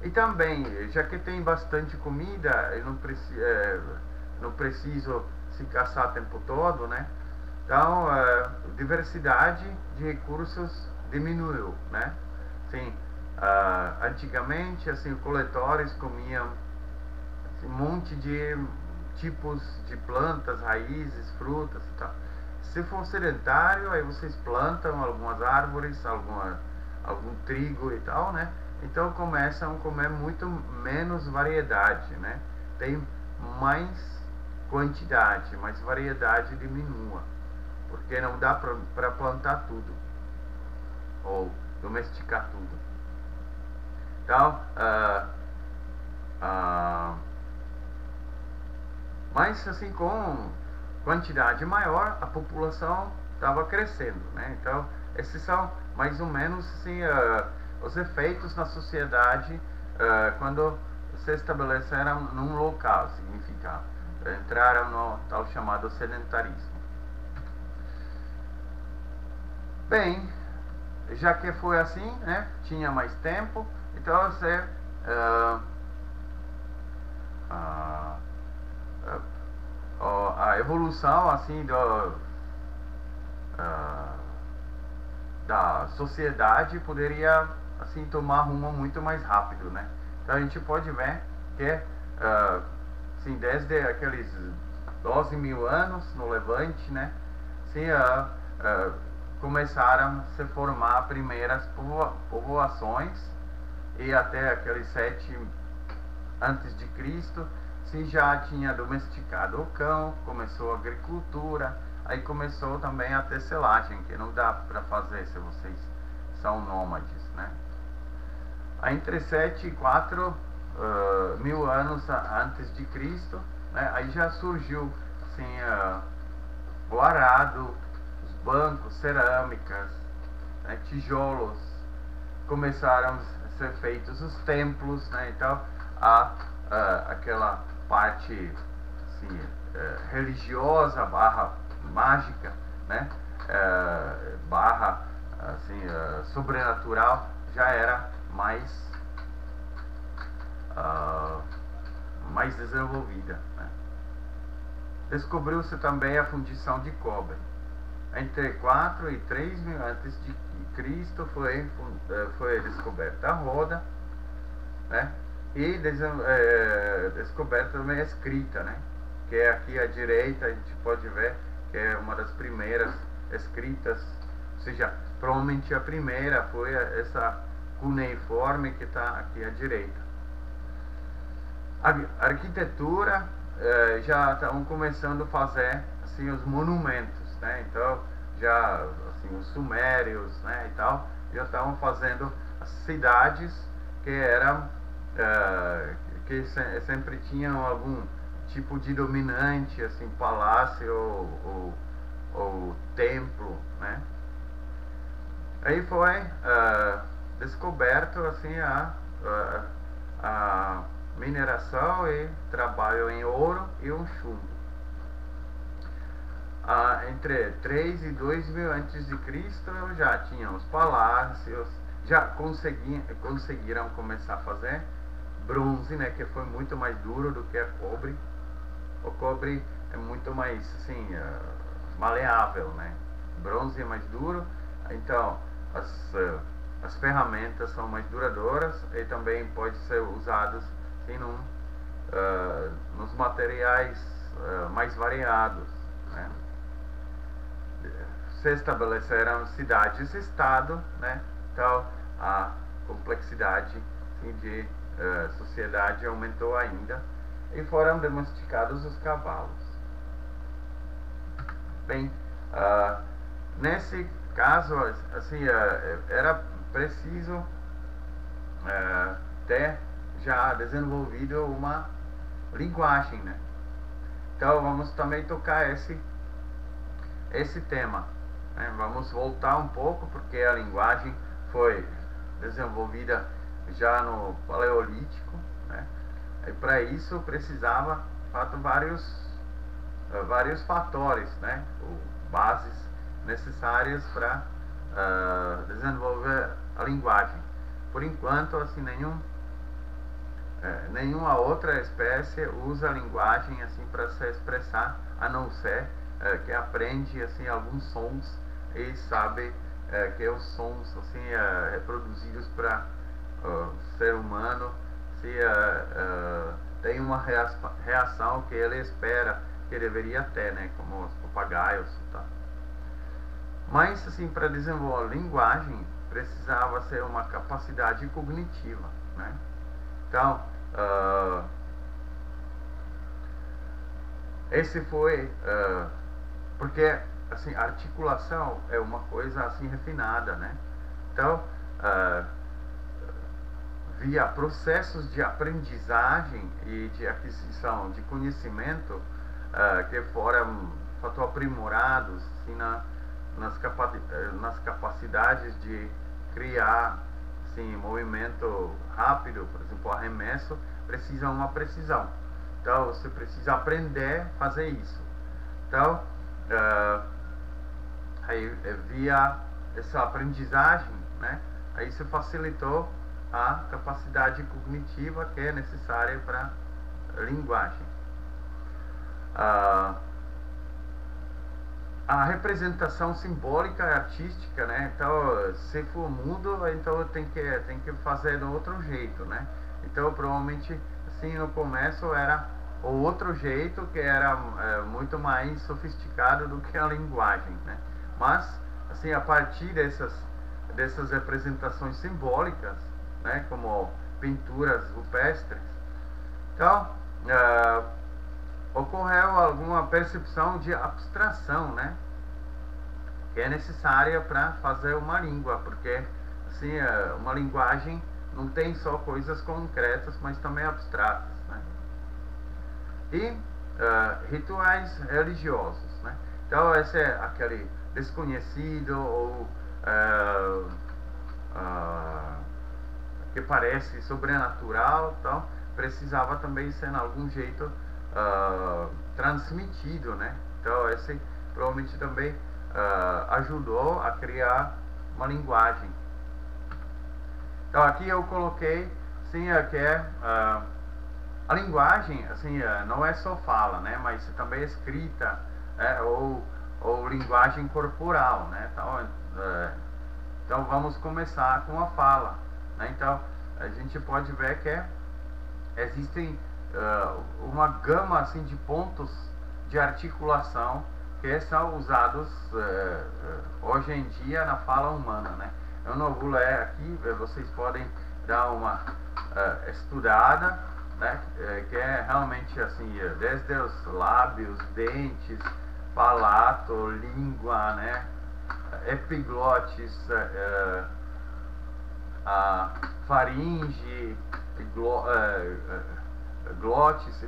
S1: E também, já que tem bastante comida, eu não preciso se caçar o tempo todo, né? Então, a diversidade de recursos diminuiu, né? Assim, antigamente, assim, coletores comiam assim, um monte de tipos de plantas, raízes, frutas e tal. Se for sedentário, aí vocês plantam algumas árvores, algum trigo e tal, né? Então começam a comer muito menos variedade, né? Tem mais quantidade, mas variedade diminua, porque não dá para plantar tudo ou domesticar tudo. Então, mas assim, com quantidade maior, a população estava crescendo, né? Então, esses são mais ou menos assim, os efeitos na sociedade quando se estabeleceram num local, significa entraram no tal chamado sedentarismo. Bem, já que foi assim, né? Tinha mais tempo, então você a evolução assim da sociedade poderia assim tomar rumo muito mais rápido, né? Então a gente pode ver que assim, desde aqueles 12 mil anos no Levante, né? Assim, começaram a se formar primeiras povoações e até aqueles 7 antes de Cristo se já tinha domesticado o cão, começou a agricultura, aí começou também a tecelagem, que não dá para fazer se vocês são nômades, né? Aí, entre 7 e 4 mil anos antes de Cristo, né, aí já surgiu assim, o arado, os bancos, cerâmicas, né, tijolos, começaram a ser feitos os templos, né? Então aquela parte assim, religiosa barra mágica, né? Barra assim, sobrenatural já era mais desenvolvida, né? Descobriu-se também a fundição de cobre. Entre 4 e 3 mil antes de Cristo foi descoberta a roda, né? E descoberta também a escrita, né? Que é aqui à direita, a gente pode ver que é uma das primeiras escritas, ou seja, provavelmente a primeira foi essa cuneiforme que está aqui à direita. A arquitetura já estavam começando a fazer assim, os monumentos, né? Então já assim, os sumérios, né, e tal, já estavam fazendo as cidades que eram que sempre tinham algum tipo de dominante, assim, palácio ou templo, né? Aí foi descoberto assim a mineração e trabalho em ouro e um chumbo. Entre 3 e 2 mil antes de Cristo já tinham os palácios, já conseguiram começar a fazer bronze, né, que foi muito mais duro do que a cobre. O cobre é muito mais assim, maleável, né? Bronze é mais duro, então as ferramentas são mais duradouras e também pode ser usados assim, nos materiais mais variados, né? Se estabeleceram cidades-estado, né? Então a complexidade assim, de sociedade aumentou ainda e foram domesticados os cavalos. Bem, nesse caso assim, era preciso ter já desenvolvido uma linguagem, né? Então vamos também tocar esse tema, né? Vamos voltar um pouco, porque a linguagem foi desenvolvida já no Paleolítico, né? E para isso precisava, de fato, vários fatores, né? Bases necessárias para desenvolver a linguagem. Por enquanto, assim, nenhuma outra espécie usa a linguagem assim para se expressar, a não ser que aprende assim alguns sons e sabe que os sons assim reproduzidos para ser humano se tem uma reação que ele espera que deveria ter, né, como os papagaios e tal. Mas assim, para desenvolver a linguagem precisava ser uma capacidade cognitiva, né? Então esse foi porque assim, a articulação é uma coisa assim refinada, né? Então via processos de aprendizagem e de aquisição de conhecimento que foram aprimorados assim, nas capacidades de criar assim, movimento rápido, por exemplo, arremesso, precisa uma precisão. Então você precisa aprender a fazer isso. Então aí via essa aprendizagem, né, aí isso facilitou a capacidade cognitiva que é necessária para a linguagem. A representação simbólica e artística, né? Então, se for mudo, então tem que fazer de outro jeito, né? Então, provavelmente, assim, no começo era o outro jeito que era muito mais sofisticado do que a linguagem, né? Mas, assim, a partir dessas representações simbólicas, né? Como pinturas rupestres, então ocorreu alguma percepção de abstração, né, que é necessária para fazer uma língua, porque assim, uma linguagem não tem só coisas concretas, mas também abstratas, né? E rituais religiosos, né? Então esse é aquele desconhecido ou que parece sobrenatural, então precisava também ser de algum jeito transmitido, né? Então esse provavelmente também ajudou a criar uma linguagem. Então aqui eu coloquei sim, que é a linguagem, assim, não é só fala, né? Mas também é escrita, ou linguagem corporal, né? Então vamos começar com a fala, né? Então a gente pode ver que existem uma gama assim de pontos de articulação que são usados hoje em dia na fala humana, né? Eu não vou ler aqui, vocês podem dar uma estudada, né? Que é realmente assim, desde os lábios, dentes, palato, língua, né? Epiglottis, a faringe, glottis,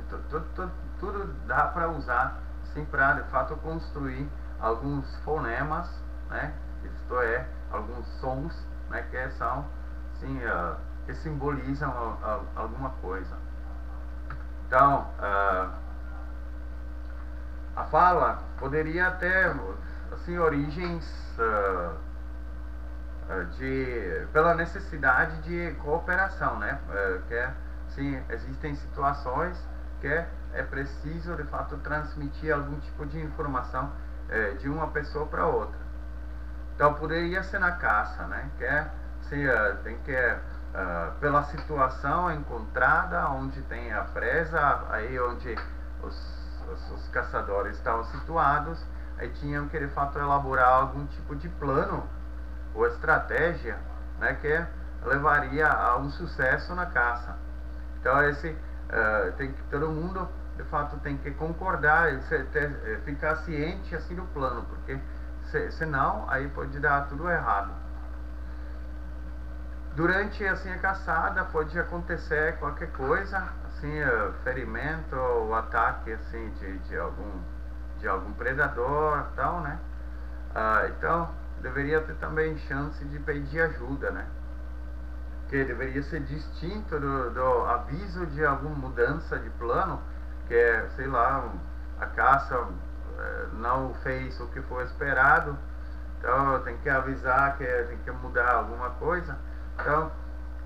S1: tudo dá para usar assim, para de fato construir alguns fonemas, né? Isto é, alguns sons, né? Que são assim, que simbolizam alguma coisa. Então a fala poderia ter assim, origens pela necessidade de cooperação, né? Que sim, existem situações que é preciso de fato transmitir algum tipo de informação de uma pessoa para outra. Então poderia ser na caça, né? Que assim, tem que pela situação encontrada, onde tem a presa, aí onde os caçadores estavam situados, aí tinham que de fato elaborar algum tipo de plano ou estratégia, né, que levaria a um sucesso na caça. Então tem que todo mundo de fato tem que concordar e ficar ciente assim do plano, porque senão aí pode dar tudo errado. Durante assim a caçada pode acontecer qualquer coisa, assim, ferimento ou ataque assim de algum predador, tal, né? Então deveria ter também chance de pedir ajuda, né? Que deveria ser distinto do aviso de alguma mudança de plano, que é, sei lá, a caça não fez o que foi esperado, então tem que avisar que tem que mudar alguma coisa. Então,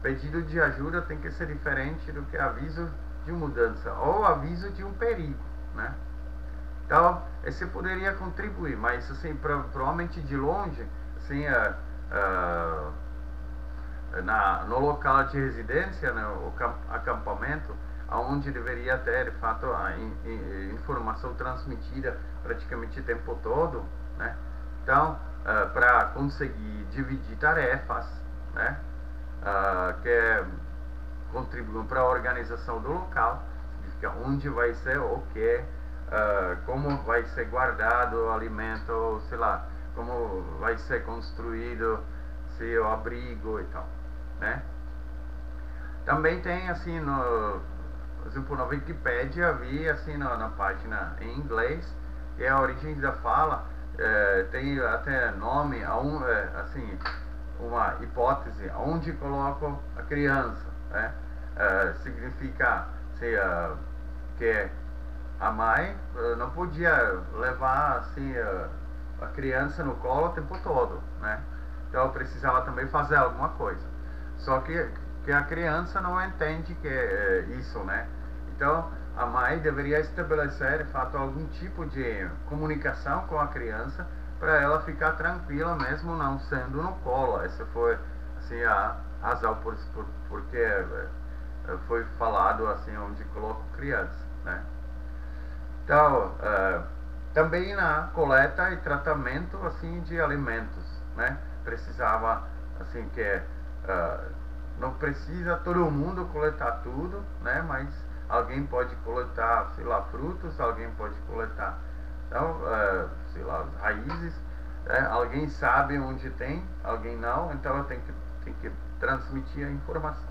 S1: pedido de ajuda tem que ser diferente do que aviso de mudança ou aviso de um perigo, né? Então, esse poderia contribuir, mas assim, provavelmente de longe, assim, no local de residência, né, o acampamento, onde deveria ter, de fato, a informação transmitida praticamente o tempo todo, né? Então, para conseguir dividir tarefas, né, que contribuam para a organização do local, significa onde vai ser o que, como vai ser guardado o alimento, ou sei lá, como vai ser construído o abrigo e tal, né? Também tem assim no, por exemplo, na Wikipedia vi assim na página em inglês, que é a origem da fala, tem até nome assim, uma hipótese onde colocam a criança, né? Significa que a mãe não podia levar assim a criança no colo o tempo todo, né? Então precisava também fazer alguma coisa. Só que a criança não entende que é isso, né? Então a mãe deveria estabelecer, de fato, algum tipo de comunicação com a criança para ela ficar tranquila mesmo não sendo no colo. Essa foi assim a razão porque foi falado assim onde coloca criança, né? Então também na coleta e tratamento assim de alimentos, né? Precisava assim que não precisa todo mundo coletar tudo, né? Mas alguém pode coletar, sei lá, frutos, alguém pode coletar, então, sei lá, raízes, alguém sabe onde tem, alguém não, então eu tenho que transmitir a informação.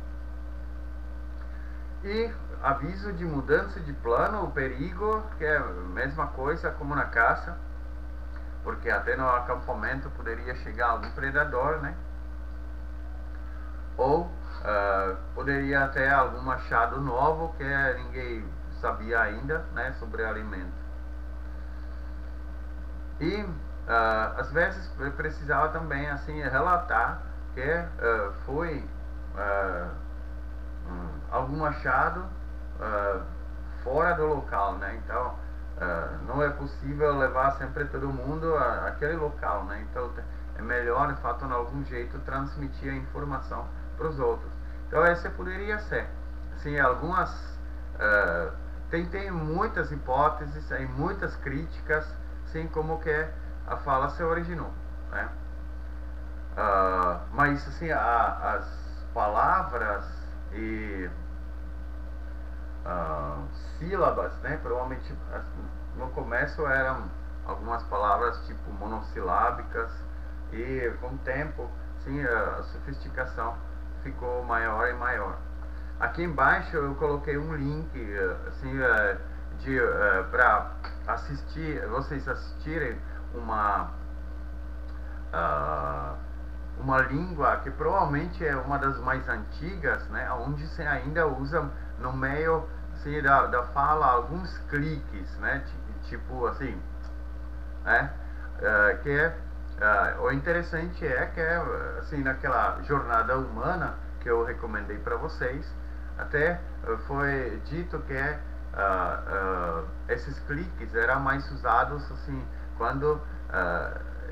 S1: E aviso de mudança de plano, o perigo, que é a mesma coisa como na caça, porque até no acampamento poderia chegar algum predador, né? Ou poderia ter algum machado novo que ninguém sabia ainda, né, sobre alimento. E às vezes precisava também assim relatar que foi algum machado fora do local, né? Então não é possível levar sempre todo mundo àquele local, né? Então é melhor, de fato, de algum jeito transmitir a informação para os outros. Então essa poderia ser, assim, algumas tem muitas hipóteses, tem muitas críticas, assim como que a fala se originou, né? Mas assim as palavras e sílabas, né? Provavelmente no começo eram algumas palavras tipo monossilábicas e com o tempo, sim, a sofisticação ficou maior e maior. Aqui embaixo eu coloquei um link assim para vocês assistirem uma língua que provavelmente é uma das mais antigas, né, onde se ainda usa no meio assim, da fala alguns cliques, né, tipo assim, né, o interessante é que assim, naquela jornada humana que eu recomendei para vocês, até foi dito que esses cliques eram mais usados assim quando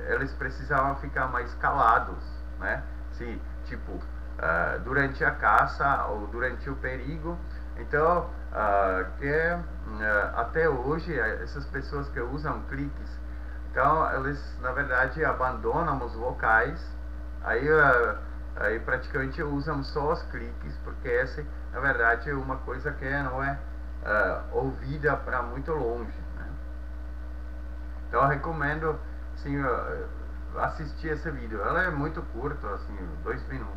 S1: eles precisavam ficar mais calados, né? Se, tipo, durante a caça ou durante o perigo. Então, até hoje essas pessoas que usam cliques, então eles na verdade abandonam os vocais, aí praticamente usam só os cliques, porque essa na verdade é uma coisa que não é ouvida para muito longe, né? Então eu recomendo assim, assistir esse vídeo. Ela é muito curta, assim, 2 minutos.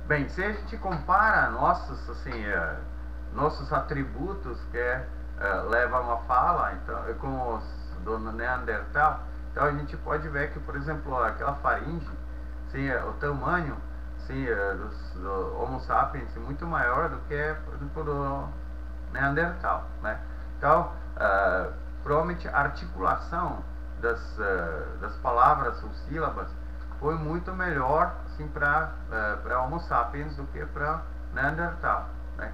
S1: Bem, se a gente compara nossos, assim, nossos atributos que levam a uma fala, então, com os do Neandertal, então a gente pode ver que, por exemplo, aquela faringe, sim, o tamanho, sim, do Homo sapiens é muito maior do que, por exemplo, do Neandertal, né? Então, provavelmente a articulação das palavras ou sílabas foi muito melhor assim, para Homo sapiens do que para Neandertal, né?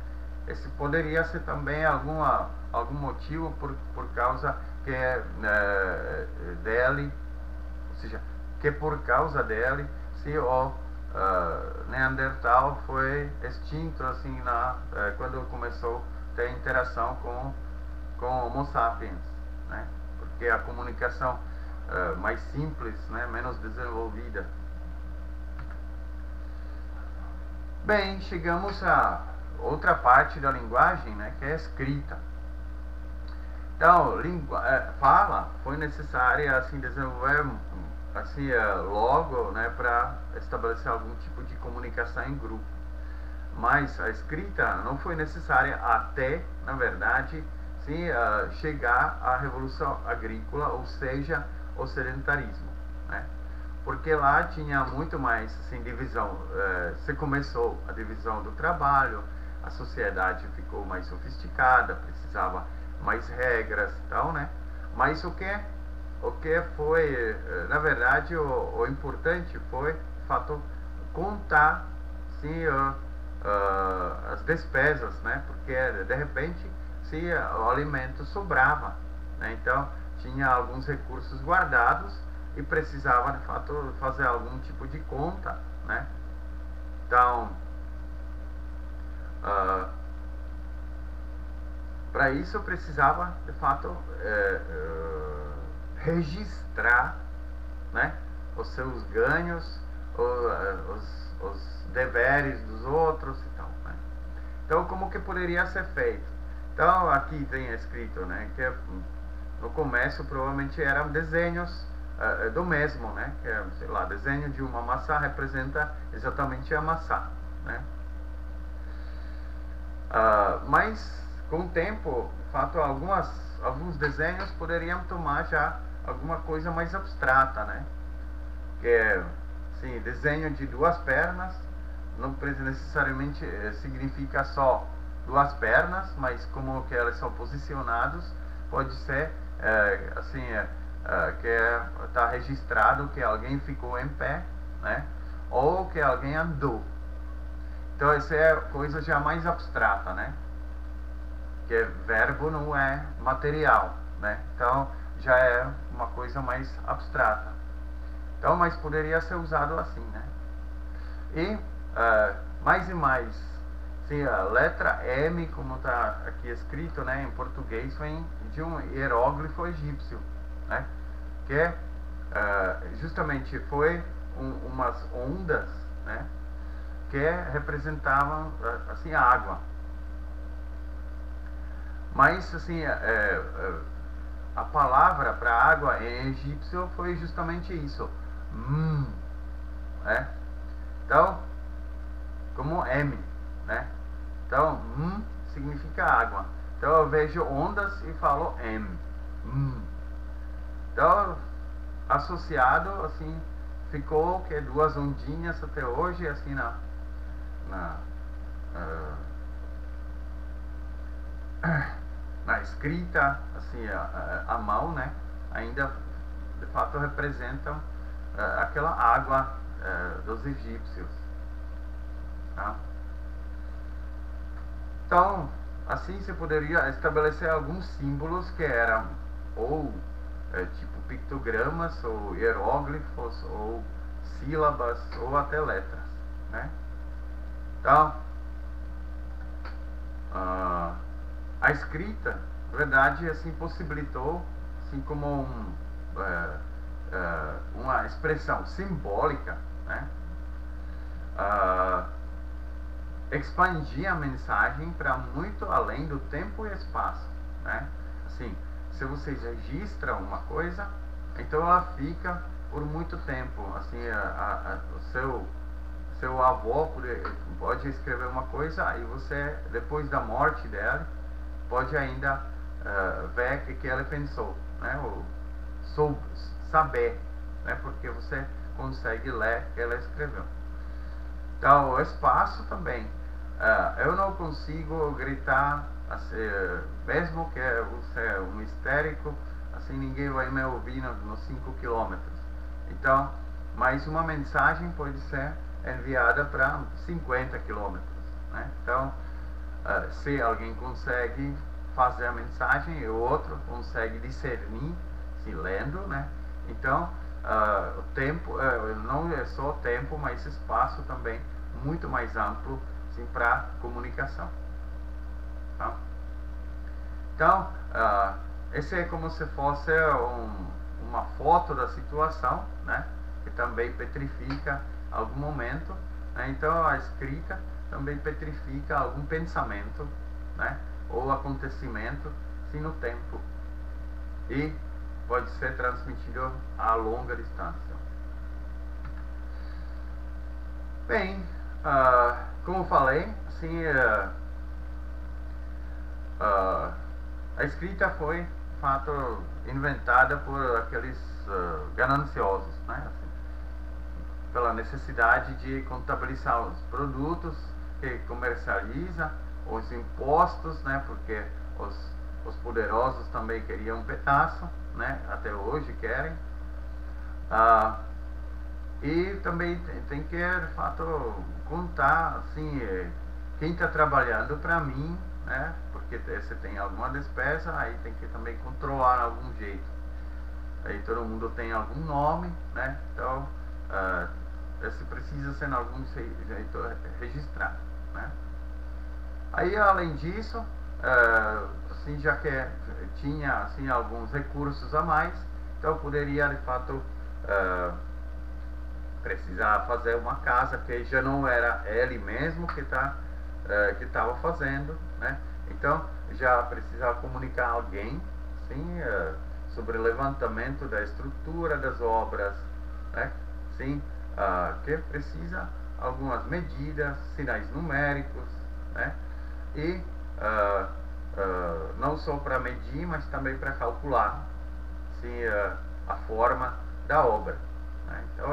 S1: Esse poderia ser também algum motivo por causa que dele, ou seja, que por causa dele se o Neandertal foi extinto assim quando começou a ter interação com Homo sapiens, né? Porque a comunicação mais simples, né, menos desenvolvida. Bem, chegamos a outra parte da linguagem, né, que é a escrita. Então, fala foi necessária assim desenvolver assim logo, né, para estabelecer algum tipo de comunicação em grupo. Mas a escrita não foi necessária até, na verdade, sim, chegar à Revolução Agrícola, ou seja, o sedentarismo, né? Porque lá tinha muito mais assim, divisão, se começou a divisão do trabalho, a sociedade ficou mais sofisticada, precisava mais regras e tal, né? Mas o que foi, na verdade, o importante foi, de fato, contar sim, as despesas, né? Porque de repente se o alimento sobrava, né? Então tinha alguns recursos guardados e precisava de fato fazer algum tipo de conta, né? Então para isso precisava de fato registrar, né, os seus ganhos, os deveres dos outros e tal, né? Então como que poderia ser feito? Então aqui tem escrito, né, que no começo provavelmente eram desenhos do mesmo, né, que é, sei lá, desenho de uma maçã representa exatamente a maçã, né? Mas com o tempo, de fato, alguns desenhos poderiam tomar já alguma coisa mais abstrata, né? Que é, sim, desenho de duas pernas, não necessariamente significa só duas pernas, mas como que elas são posicionados, pode ser assim, que está registrado que alguém ficou em pé, né? Ou que alguém andou. Então essa é coisa já mais abstrata, né? Que verbo não é material, né? Então já é uma coisa mais abstrata. Então, mas poderia ser usado assim, né? E mais e mais, sim, a letra M, como está aqui escrito, né, em português, vem de um hieróglifo egípcio, né? Que justamente foi umas ondas, né? Que representavam assim a água. Mas assim a palavra para água em egípcio foi justamente isso, né? Então como M, né? Então significa água. Então eu vejo ondas e falo M. Então associado assim ficou que duas ondinhas até hoje assim na escrita assim a mão, né, ainda de fato representam aquela água dos egípcios, tá? Então assim se poderia estabelecer alguns símbolos que eram ou tipo pictogramas ou hieróglifos ou sílabas ou até letras, né? Então a escrita, na verdade, assim possibilitou, assim como uma expressão simbólica, né, expandir a mensagem para muito além do tempo e espaço, né? Assim, se vocês registram uma coisa, então ela fica por muito tempo, assim, seu avô pode escrever uma coisa e você, depois da morte dele, pode ainda ver o que ele pensou, né? Ou saber, né? Porque você consegue ler o que ele escreveu. Então, o espaço também. Eu não consigo gritar, assim, mesmo que eu seja um histérico, assim ninguém vai me ouvir nos 5 quilômetros. Então, mas uma mensagem pode ser enviada para 50 quilômetros, né? Então, se alguém consegue fazer a mensagem e o outro consegue discernir, se lendo, né? Então, o tempo, não é só tempo, mas espaço também muito mais amplo, assim, para comunicação. Tá? Então, esse é como se fosse uma foto da situação, né? Que também petrifica algum momento, né? Então a escrita também petrifica algum pensamento, né? Ou acontecimento, sim, no tempo, e pode ser transmitido a longa distância. Bem, como falei, assim, a escrita foi, de fato, inventada por aqueles gananciosos, né? Assim, pela necessidade de contabilizar os produtos que comercializa, os impostos, né? Porque os poderosos também queriam um pedaço, né? Até hoje querem. E também tem que, de fato, contar, assim, quem está trabalhando para mim, né? Porque você tem alguma despesa, aí tem que também controlar de algum jeito. Aí todo mundo tem algum nome, né? Então, esse precisa ser em algum jeito registrado, né? Aí, além disso, assim, já que tinha, assim, alguns recursos a mais, então poderia, de fato, precisar fazer uma casa que já não era ele mesmo que estava fazendo, né? Então já precisava comunicar a alguém, sim, sobre o levantamento da estrutura das obras, né? Sim, que precisa algumas medidas, sinais numéricos, né? E não só para medir, mas também para calcular, sim, a forma da obra, né? Então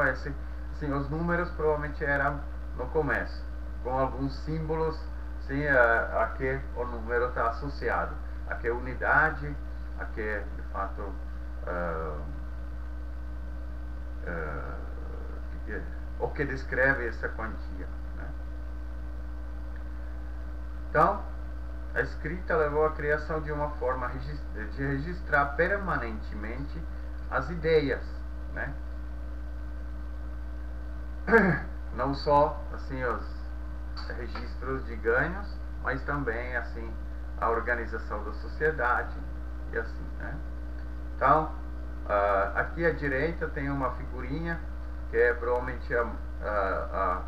S1: sim, os números provavelmente eram no começo, com alguns símbolos, sim, a que o número está associado, a que unidade, a que, de fato, o que descreve essa quantia, né? Então, a escrita levou à criação de uma forma de registrar permanentemente as ideias, né? Não só, assim, os registros de ganhos, mas também, assim, a organização da sociedade e assim, né? Então, aqui à direita tem uma figurinha que é provavelmente a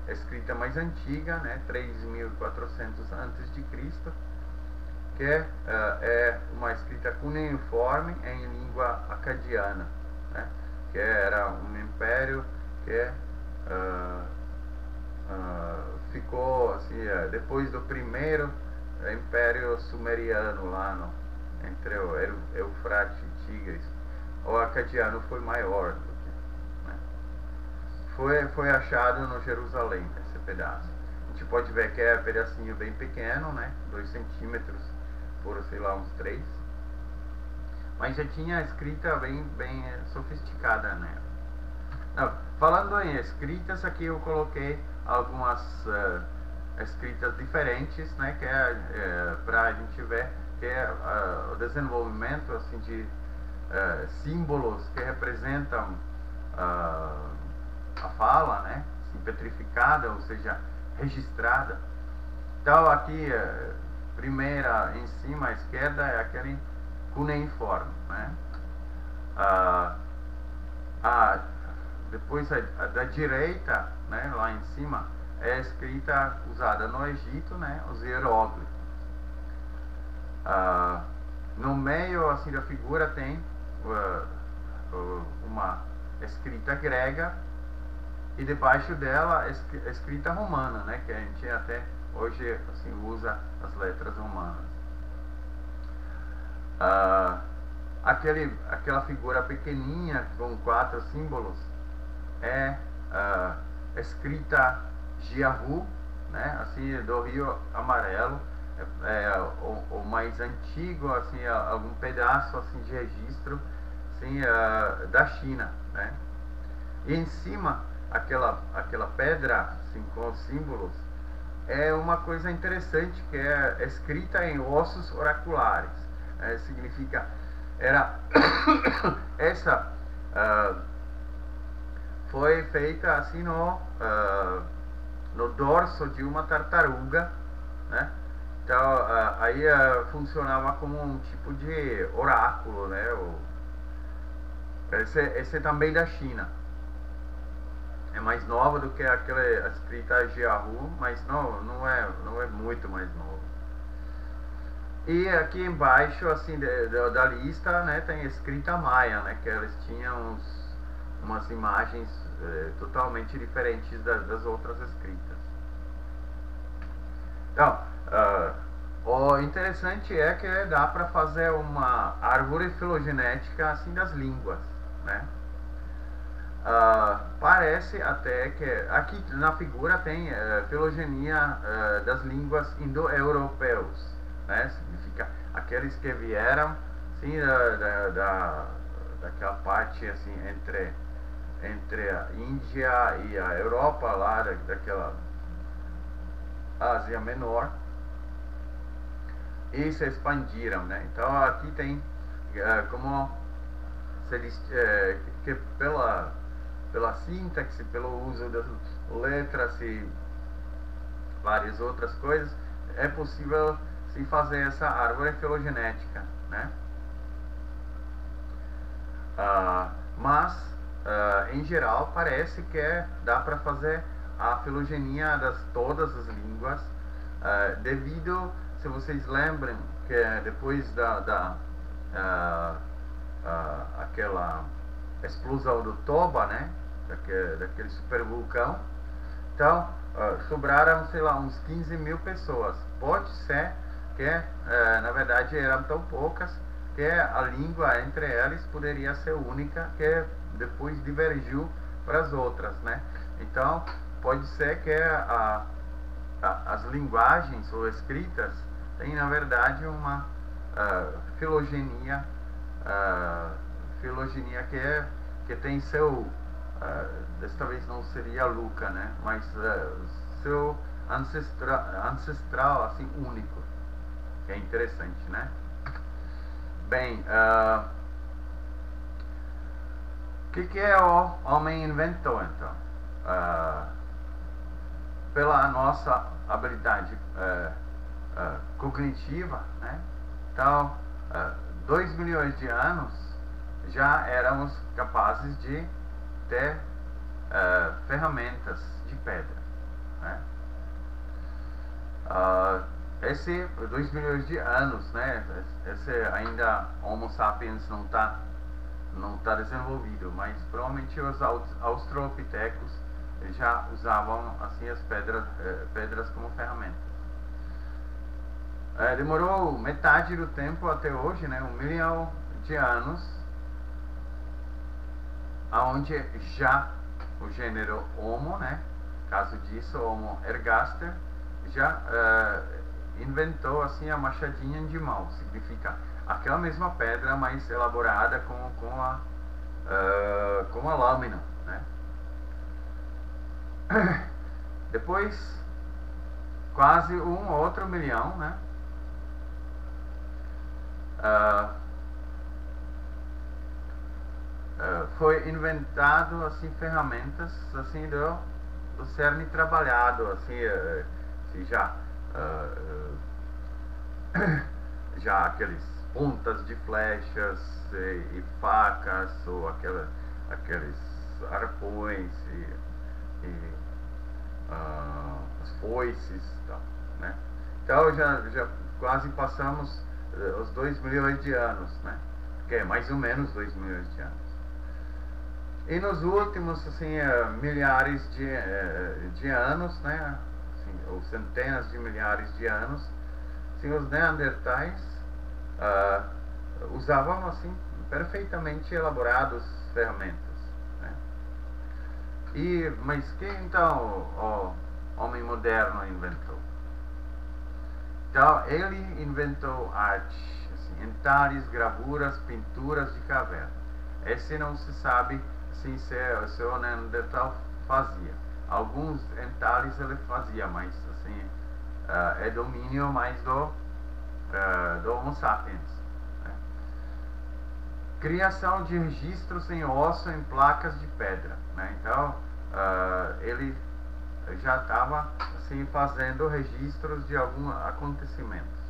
S1: escrita mais antiga, né? 3.400 a.C., que é uma escrita cuneiforme em língua acadiana, né? Que era um império que ficou, assim, depois do primeiro império sumeriano lá entre o Eufrates e Tigres. O acadiano foi maior do que, né? Foi achado no Jerusalém esse pedaço. A gente pode ver que é um pedacinho bem pequeno, né? 2 centímetros por, sei lá, uns 3. Mas já tinha a escrita bem sofisticada nela. Não, falando em escritas, aqui eu coloquei algumas escritas diferentes, né, que para a gente ver que é o desenvolvimento, assim, de símbolos que representam a fala, né, assim, petrificada, ou seja, registrada. Então aqui, primeira em cima à esquerda é aquele cuneiforme, né? Depois da direita, né, lá em cima, é a escrita usada no Egito, né, os hieróglifos. No meio, assim, da figura tem uma escrita grega, e debaixo dela a escrita romana, né, que a gente até hoje assim usa as letras romanas. Aquela figura pequenininha com 4 símbolos é escrita Jiahu, né, assim, do Rio Amarelo, o mais antigo, assim, algum pedaço assim de registro, assim, da China, né? E em cima aquela pedra assim, com os símbolos é uma coisa interessante, que é escrita em ossos oraculares. Significa essa foi feita assim no dorso de uma tartaruga, né? Então aí funcionava como um tipo de oráculo, né? Esse é também da China. É mais nova do que aquela escrita Jiahu, mas não é muito mais nova. E aqui embaixo, assim, da lista, né, tem escrita maia, né, que eles tinham umas imagens totalmente diferentes das outras escritas. Então, o interessante é que dá para fazer uma árvore filogenética assim das línguas, né? Parece até que aqui na figura tem filogenia das línguas indo-europeus, né? Significa aqueles que vieram sim, daquela parte assim entre a Índia e a Europa, lá daquela Ásia Menor, e se expandiram, né? Então aqui tem como se diz que pela sintaxe, pelo uso das letras e várias outras coisas, é possível se fazer essa árvore filogenética, né? Mas em geral parece que dá para fazer a filogenia das todas as línguas, devido, se vocês lembram, que depois aquela explosão do Toba, né, daquele supervulcão, então sobraram, sei lá, uns 15 mil pessoas. Pode ser que na verdade eram tão poucas que a língua entre eles poderia ser única, que depois divergiu para as outras, né? Então pode ser que as linguagens ou escritas têm na verdade uma filogenia que tem seu desta vez não seria Luca, né, mas seu ancestral assim único, que é interessante, né? Bem, o que o homem inventou então? Pela nossa habilidade cognitiva, né? Então 2 milhões de anos já éramos capazes de ter ferramentas de pedra, né? Esse 2 milhões de anos, né? Esse ainda Homo sapiens não tá desenvolvido, mas provavelmente os australopitecos já usavam assim as pedras como ferramentas. Demorou metade do tempo até hoje, né? 1 milhão de anos, aonde já o gênero Homo, né? Caso disso, Homo ergaster, já inventou assim a machadinha de mão. Significa aquela mesma pedra, mais elaborada com a lâmina, né? Depois, quase um outro milhão, né? Foi inventado assim ferramentas assim do cerne trabalhado, assim já aqueles pontas de flechas e facas, ou aqueles arpões e as foices, tal, né? Então já quase passamos os 2 milhões de anos, né? Que é mais ou menos 2 milhões de anos. E nos últimos assim, milhares de anos, né, assim, ou centenas de milhares de anos, assim, os neandertais usavam assim, perfeitamente elaboradas ferramentas. Né? Mas que então o homem moderno inventou? Então, ele inventou arte, assim, entalhes, gravuras, pinturas de caverna. Esse não se sabe se o Neandertal fazia. Alguns entalhes ele fazia, mas assim, é domínio mais do Homo sapiens. Né? Criação de registros em osso em placas de pedra. Né? Então, ele já estava assim, fazendo registros de alguns acontecimentos.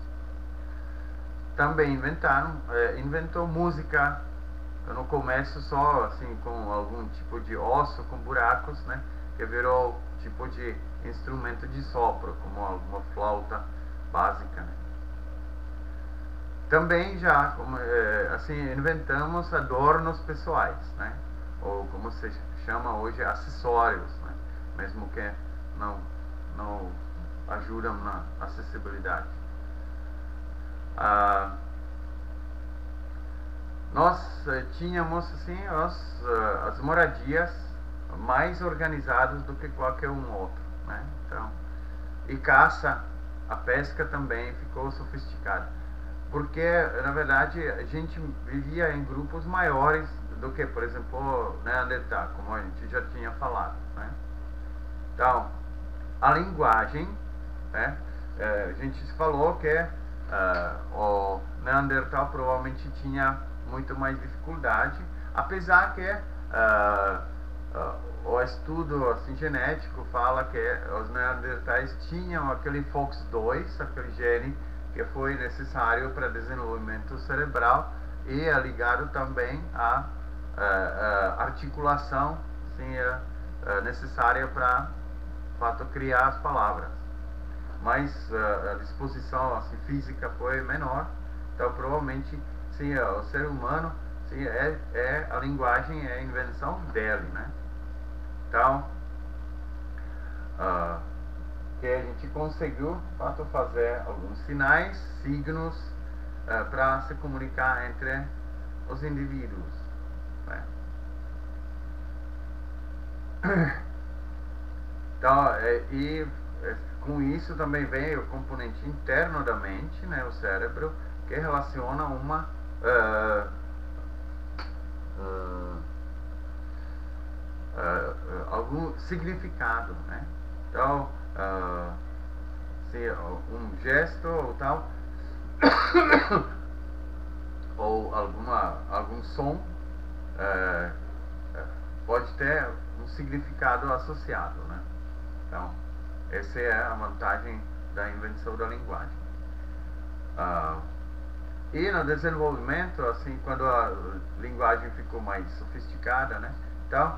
S1: Também inventou música no começo só assim com algum tipo de osso com buracos, né, que virou tipo de instrumento de sopro, como alguma flauta básica. Né. Também já assim inventamos adornos pessoais, né, ou como se chama hoje acessórios, né, mesmo que não ajudam na acessibilidade. Nós tínhamos assim as moradias mais organizadas do que qualquer um outro, né? Então, e caça, a pesca também ficou sofisticada, porque na verdade a gente vivia em grupos maiores do que, por exemplo, Neandertal, como a gente já tinha falado, né? Então, a linguagem, né? A gente falou que o Neandertal provavelmente tinha muito mais dificuldade, apesar que o estudo assim, genético fala que os neandertais tinham aquele FOX2, aquele gene que foi necessário para desenvolvimento cerebral e é ligado também à articulação assim, necessária para criar as palavras. Mas a disposição assim, física foi menor, então provavelmente sim, o ser humano sim, a linguagem é a invenção dele, né? Então que a gente conseguiu fazer alguns sinais, signos para se comunicar entre os indivíduos, né? Então, com isso também vem o componente interno da mente, né, o cérebro, que relaciona algum significado, né? Então, se um gesto ou tal, ou algum som pode ter um significado associado, né? Então, essa é a vantagem da invenção da linguagem. E no desenvolvimento, assim, quando a linguagem ficou mais sofisticada, né? Então,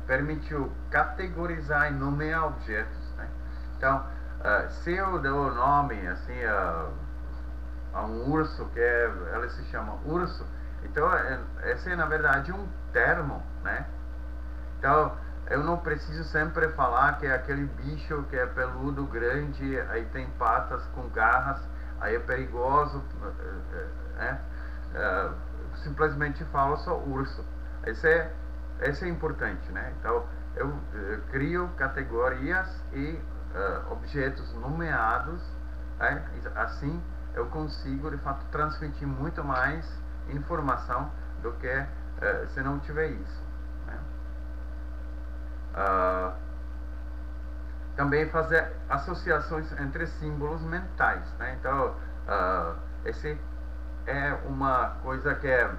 S1: permitiu categorizar e nomear objetos, né? Então, se eu dou o nome, assim, a um urso, ela se chama urso, então, esse é, na verdade, um termo, né? Então, eu não preciso sempre falar que é aquele bicho que é peludo, grande, aí tem patas com garras, aí é perigoso, simplesmente falo só urso. Esse é importante, né? Então, eu crio categorias e objetos nomeados, assim eu consigo, de fato, transmitir muito mais informação do que se não tiver isso. Né? Também fazer associações entre símbolos mentais, né? Então, esse é uma coisa que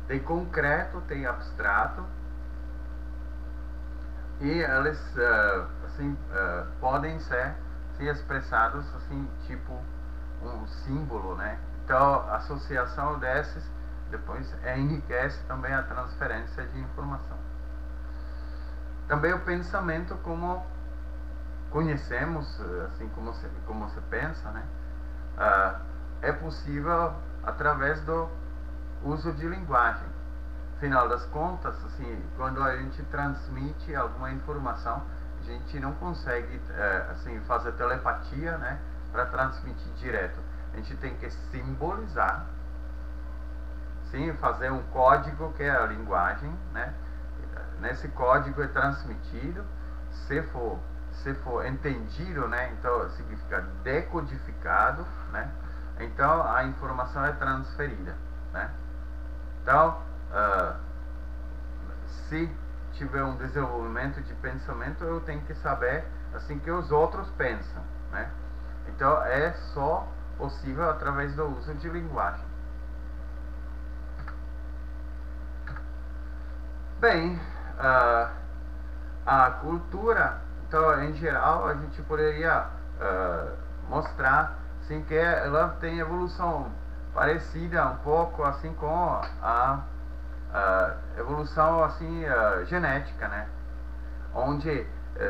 S1: tem concreto, tem abstrato, e eles assim, podem ser expressados assim, tipo um símbolo, né? Então, a associação desses depois enriquece também a transferência de informação. Também o pensamento, como conhecemos, assim como se pensa, né? É possível através do uso de linguagem. final das contas, assim, quando a gente transmite alguma informação, a gente não consegue assim, fazer telepatia, né, para transmitir direto. A gente tem que simbolizar, sim, fazer um código que é a linguagem, né? Nesse código é transmitido, se for entendido, né? Então significa decodificado, né? Então a informação é transferida, né? Então, se tiver um desenvolvimento de pensamento, eu tenho que saber assim que os outros pensam, né? Então é só possível através do uso de linguagem. Bem, a cultura, então em geral a gente poderia mostrar assim, que ela tem evolução parecida um pouco assim com a evolução assim genética, né? Onde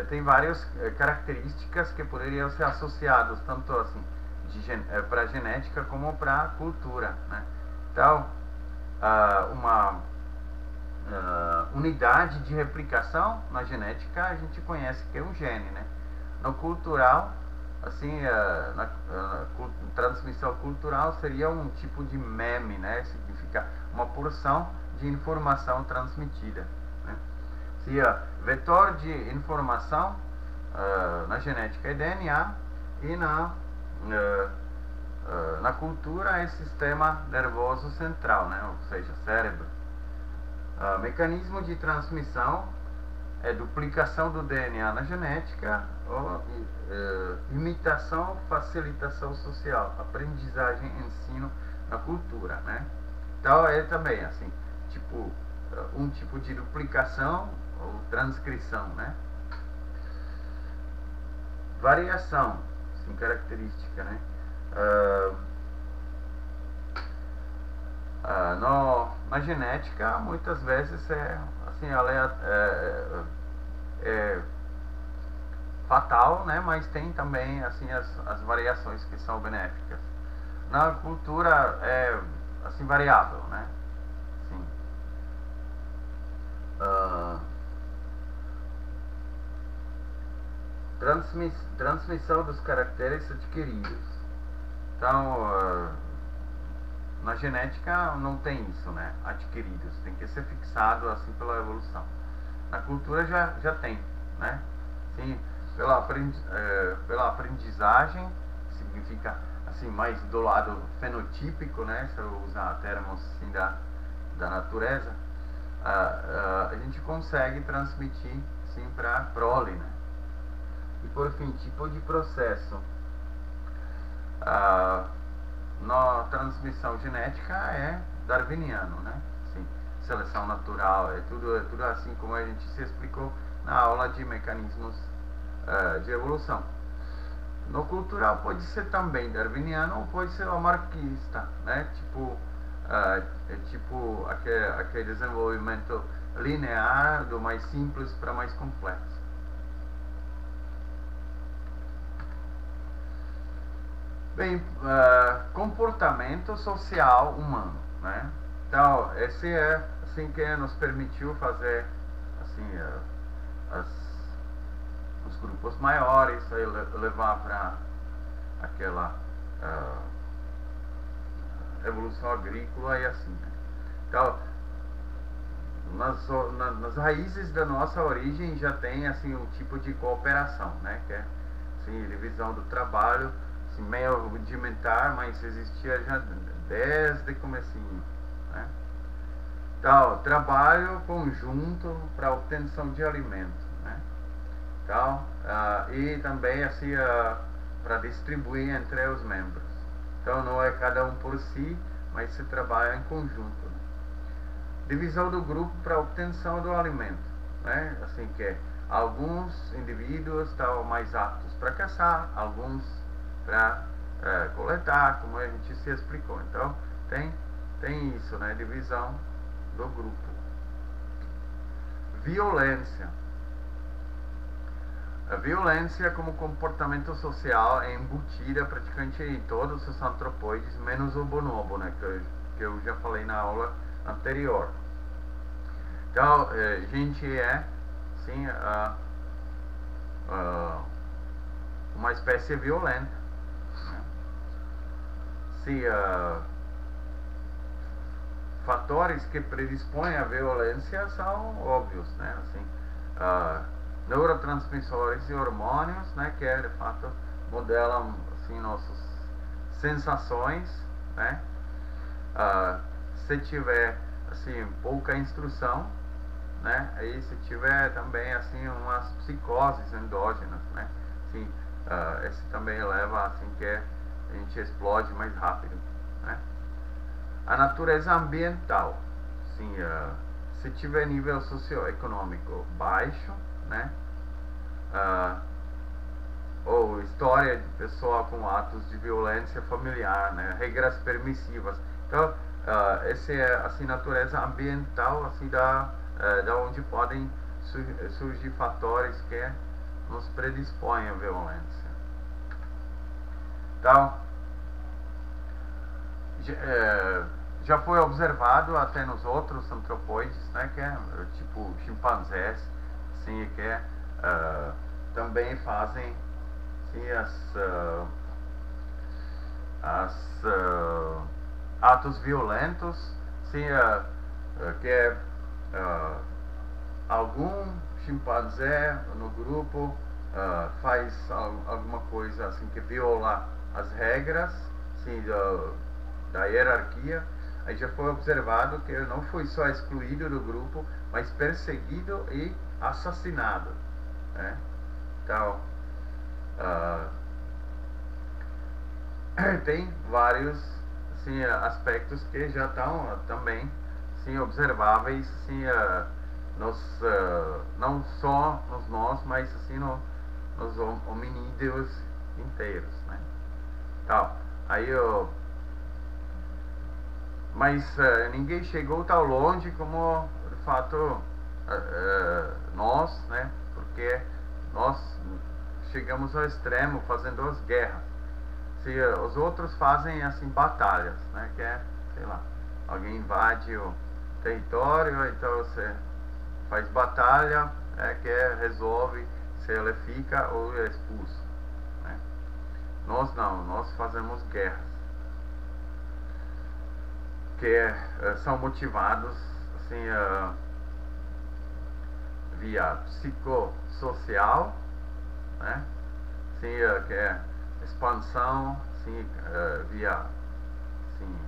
S1: tem várias características que poderiam ser associadas tanto assim para a genética como para a cultura, né? Então uma unidade de replicação na genética a gente conhece que é um gene, né? No cultural, assim, na transmissão cultural seria um tipo de meme, né? Significa uma porção de informação transmitida, né? Se vetor de informação na genética é DNA e na cultura é sistema nervoso central, né? Ou seja, cérebro. Mecanismo de transmissão é duplicação do DNA na genética ou imitação, facilitação social, aprendizagem, ensino na cultura, né? Então é também assim, tipo um tipo de duplicação ou transcrição, né? Variação, assim, característica, né? Na genética muitas vezes é assim, é fatal, né? Mas tem também assim as variações que são benéficas. Na cultura é assim variável, né? Sim. Transmissão dos caracteres adquiridos. Então na genética não tem isso, né? Adquiridos, tem que ser fixado assim pela evolução. Na cultura já tem, né? Sim, pela aprendizagem, significa assim mais do lado fenotípico, né? Se eu usar termos assim da natureza, a gente consegue transmitir sim para a prole, né? E por fim, tipo de processo. Na transmissão genética é darwiniano, né? Sim, seleção natural, é tudo assim como a gente se explicou na aula de mecanismos de evolução. No cultural pode ser também darwiniano ou pode ser lamarckista, né? Tipo aquele desenvolvimento linear do mais simples para mais complexo. Bem, comportamento social humano, né? Então, esse é assim que nos permitiu fazer assim os grupos maiores, aí levar para aquela evolução agrícola e assim, né? Então, nas raízes da nossa origem já tem assim um tipo de cooperação, né? Que é assim, divisão do trabalho, assim, meio rudimentar, mas existia já desde comecinho, né? Então, trabalho conjunto para obtenção de alimento, né? Então, e também assim para distribuir entre os membros. Então não é cada um por si, mas se trabalha em conjunto, né? Divisão do grupo para obtenção do alimento, né? Assim que alguns indivíduos estão mais aptos para caçar, alguns para coletar, como a gente se explicou. Então tem isso, né? Divisão do grupo. Violência. A violência como comportamento social é embutida praticamente em todos os antropóides, menos o bonobo, né? Que eu já falei na aula anterior. Então, a gente é, sim, uma espécie violenta, né? Se fatores que predispõem à violência são óbvios, né? Assim, neurotransmissores e hormônios, né? Que de fato modelam assim nossas sensações, né? Se tiver assim pouca instrução, né? Aí se tiver também assim umas psicoses endógenas, né? Assim, esse também leva assim que a gente explode mais rápido, né? A natureza ambiental, sim, se tiver nível socioeconômico baixo, né? Ou história de pessoa com atos de violência familiar, né? Regras permissivas. Então, essa é assim natureza ambiental, assim da onde podem surgir fatores que nos predispõem à violência. Então, já foi observado até nos outros antropóides, né, que é tipo chimpanzés, sim, que também fazem sim, atos violentos, sim, que algum chimpanzé no grupo faz alguma coisa assim que viola as regras, sim, da hierarquia. Aí já foi observado que ele não foi só excluído do grupo, mas perseguido e assassinado, né? Então, tem vários assim, aspectos que já estão também sim, observáveis assim, não só nos nós, mas assim, nos hominídeos inteiros, né? Então, aí mas ninguém chegou tão longe como de fato nós, né? Porque nós chegamos ao extremo fazendo as guerras. Se os outros fazem assim batalhas, né? Que é, sei lá, alguém invade o território, então você faz batalha, que resolve se ele fica ou é expulso, né? Nós não, nós fazemos guerras que são motivados assim, via psicossocial, né? Assim, que é expansão, assim, via assim,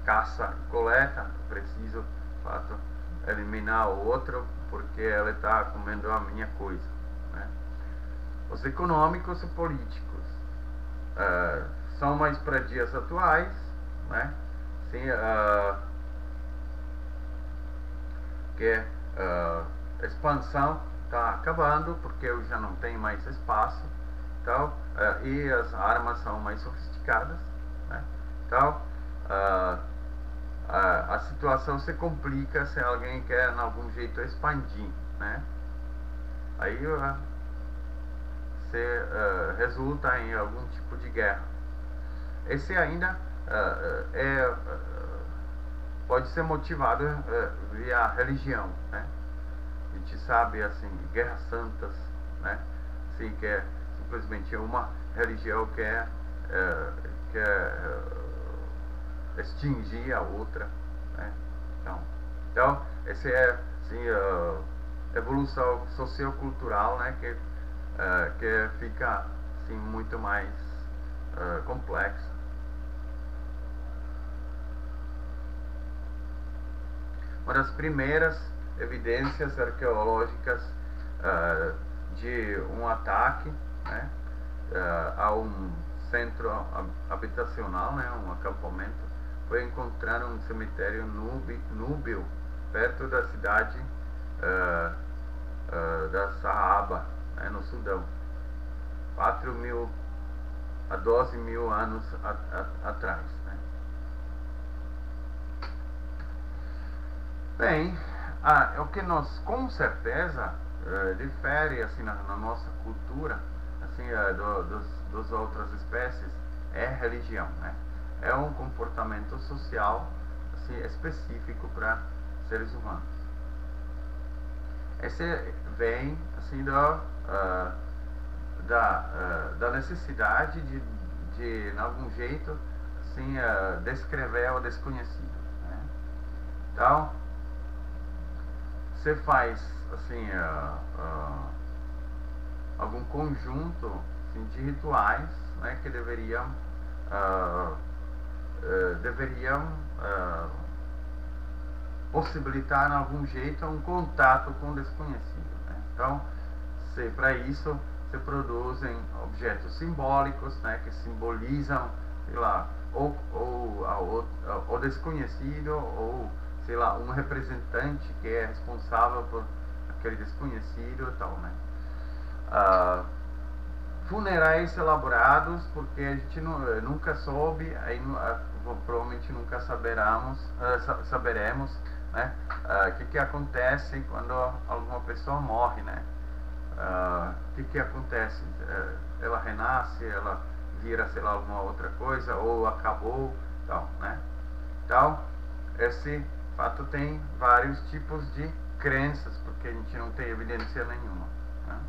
S1: caça e coleta. Preciso, de fato, eliminar o outro porque ele está comendo a minha coisa, né? Os econômicos e políticos são mais para dias atuais, né? Sim, que a expansão está acabando porque eu já não tenho mais espaço, então, e as armas são mais sofisticadas, né? Então, a situação se complica se alguém quer de algum jeito expandir, né? Aí se resulta em algum tipo de guerra. Esse ainda pode ser motivado via religião, né? A gente sabe assim, guerras santas, né? Assim, que é simplesmente uma religião que quer extingir a outra, né? Então essa é assim, evolução sociocultural, né? Que fica assim, muito mais complexa. Uma das primeiras evidências arqueológicas de um ataque, né, a um centro habitacional, né, um acampamento, foi encontrado um cemitério núbio perto da cidade da Saaba, né, no Sudão, 4.000 a 12.000 anos atrás, né? Bem, o que nós com certeza difere assim na nossa cultura assim dos outras espécies é religião, né? É um comportamento social assim específico para seres humanos. Esse vem assim da necessidade de em algum jeito assim descrever o desconhecido, né? Então você faz assim algum conjunto assim, de rituais, né, que deveriam possibilitar em algum jeito um contato com o desconhecido, né? Então, para isso se produzem objetos simbólicos, né, que simbolizam, sei lá, o desconhecido, ou sei lá, um representante que é responsável por aquele desconhecido e tal, né? Funerais elaborados, porque a gente nunca soube, aí provavelmente nunca saberemos, né, o que acontece quando alguma pessoa morre, né? O que acontece? Ela renasce, ela vira, sei lá, alguma outra coisa, ou acabou, tal, né? Então, esse fato tem vários tipos de crenças, porque a gente não tem evidência nenhuma, né?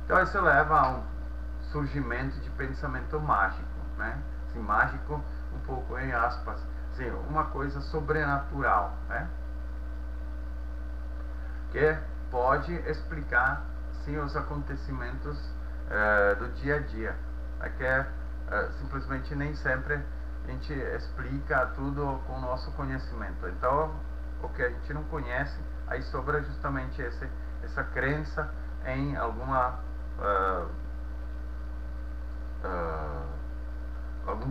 S1: Então isso leva a um surgimento de pensamento mágico, né? Assim, mágico um pouco em aspas, assim, uma coisa sobrenatural, né? Que pode explicar sim os acontecimentos do dia a dia. Que simplesmente nem sempre a gente explica tudo com o nosso conhecimento. Então, o que a gente não conhece, aí sobra justamente essa crença em algum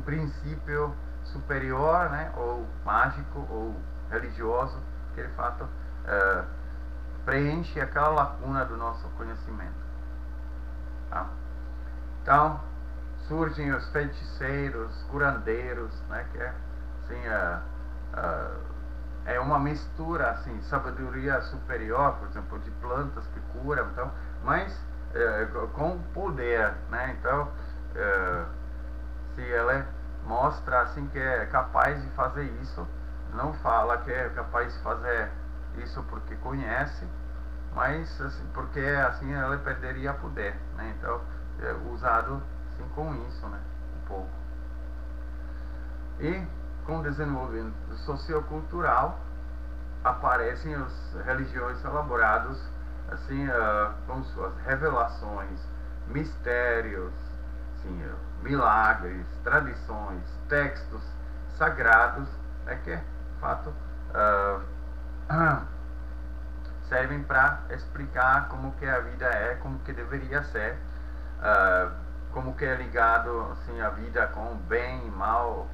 S1: princípio superior, né, ou mágico ou religioso, que de fato preenche aquela lacuna do nosso conhecimento, tá? Então surgem os feiticeiros, curandeiros, né, que é assim, é uma mistura, assim, sabedoria superior, por exemplo, de plantas que curam, então, mas com poder, né? Então, se ela mostra assim que é capaz de fazer isso, não fala que é capaz de fazer isso porque conhece, mas assim, porque assim ela perderia poder, né? Então, usado assim com isso, né? Um pouco. E com o desenvolvimento sociocultural aparecem as religiões elaboradas assim, com suas revelações, mistérios, assim, milagres, tradições, textos sagrados, né, que de fato servem para explicar como que a vida é, como que deveria ser, como que é ligado assim a vida com bem e mal, o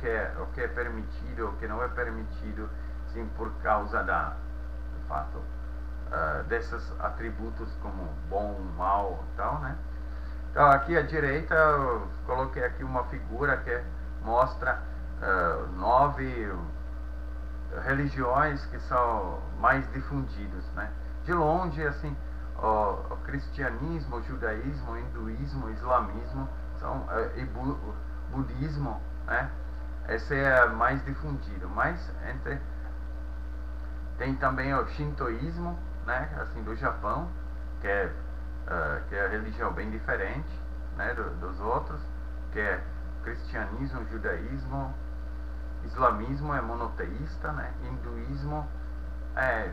S1: que é permitido, o que não é permitido, sim, por causa de fato desses atributos como bom, mal e tal, né? Então aqui à direita eu coloquei aqui uma figura que mostra 9 religiões que são mais difundidas, né? De longe, assim, o cristianismo, o judaísmo, o hinduísmo, o islamismo e budismo, né? Esse é mais difundido, mas tem também o shintoísmo, né? Assim, do Japão, que é a religião bem diferente, né, dos outros, que é cristianismo, judaísmo, islamismo é monoteísta, né? Hinduísmo é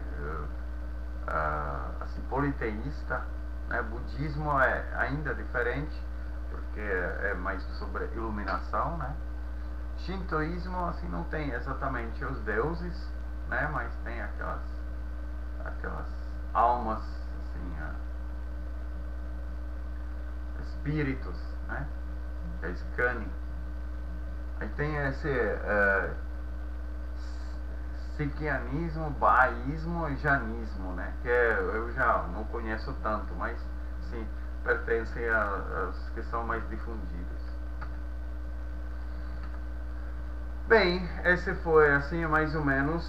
S1: assim, politeísta, né? Budismo é ainda diferente, porque é mais sobre iluminação, né? Shintoísmo assim não tem exatamente os deuses, né? Mas tem aquelas almas assim, espíritos, né? É Skani. Aí tem esse Sikhianismo, Baísmo e Janismo, né? Que eu já não conheço tanto, mas sim, pertencem aos que são mais difundidos. Bem, esse foi assim mais ou menos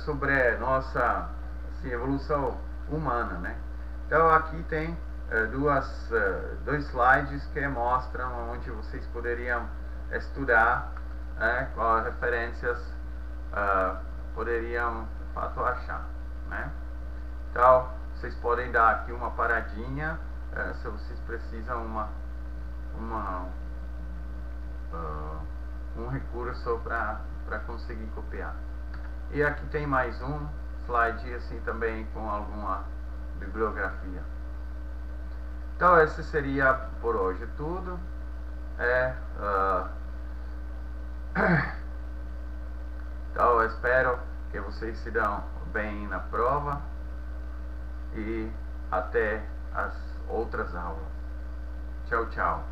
S1: sobre a nossa assim, evolução humana, né? Então aqui tem dois slides que mostram onde vocês poderiam estudar, quais referências poderiam de fato achar, né? Então vocês podem dar aqui uma paradinha se vocês precisam um recurso para conseguir copiar. E aqui tem mais um slide assim também com alguma bibliografia. Então esse seria por hoje tudo. Então eu espero que vocês se dão bem na prova e até as outras aulas. Tchau, tchau.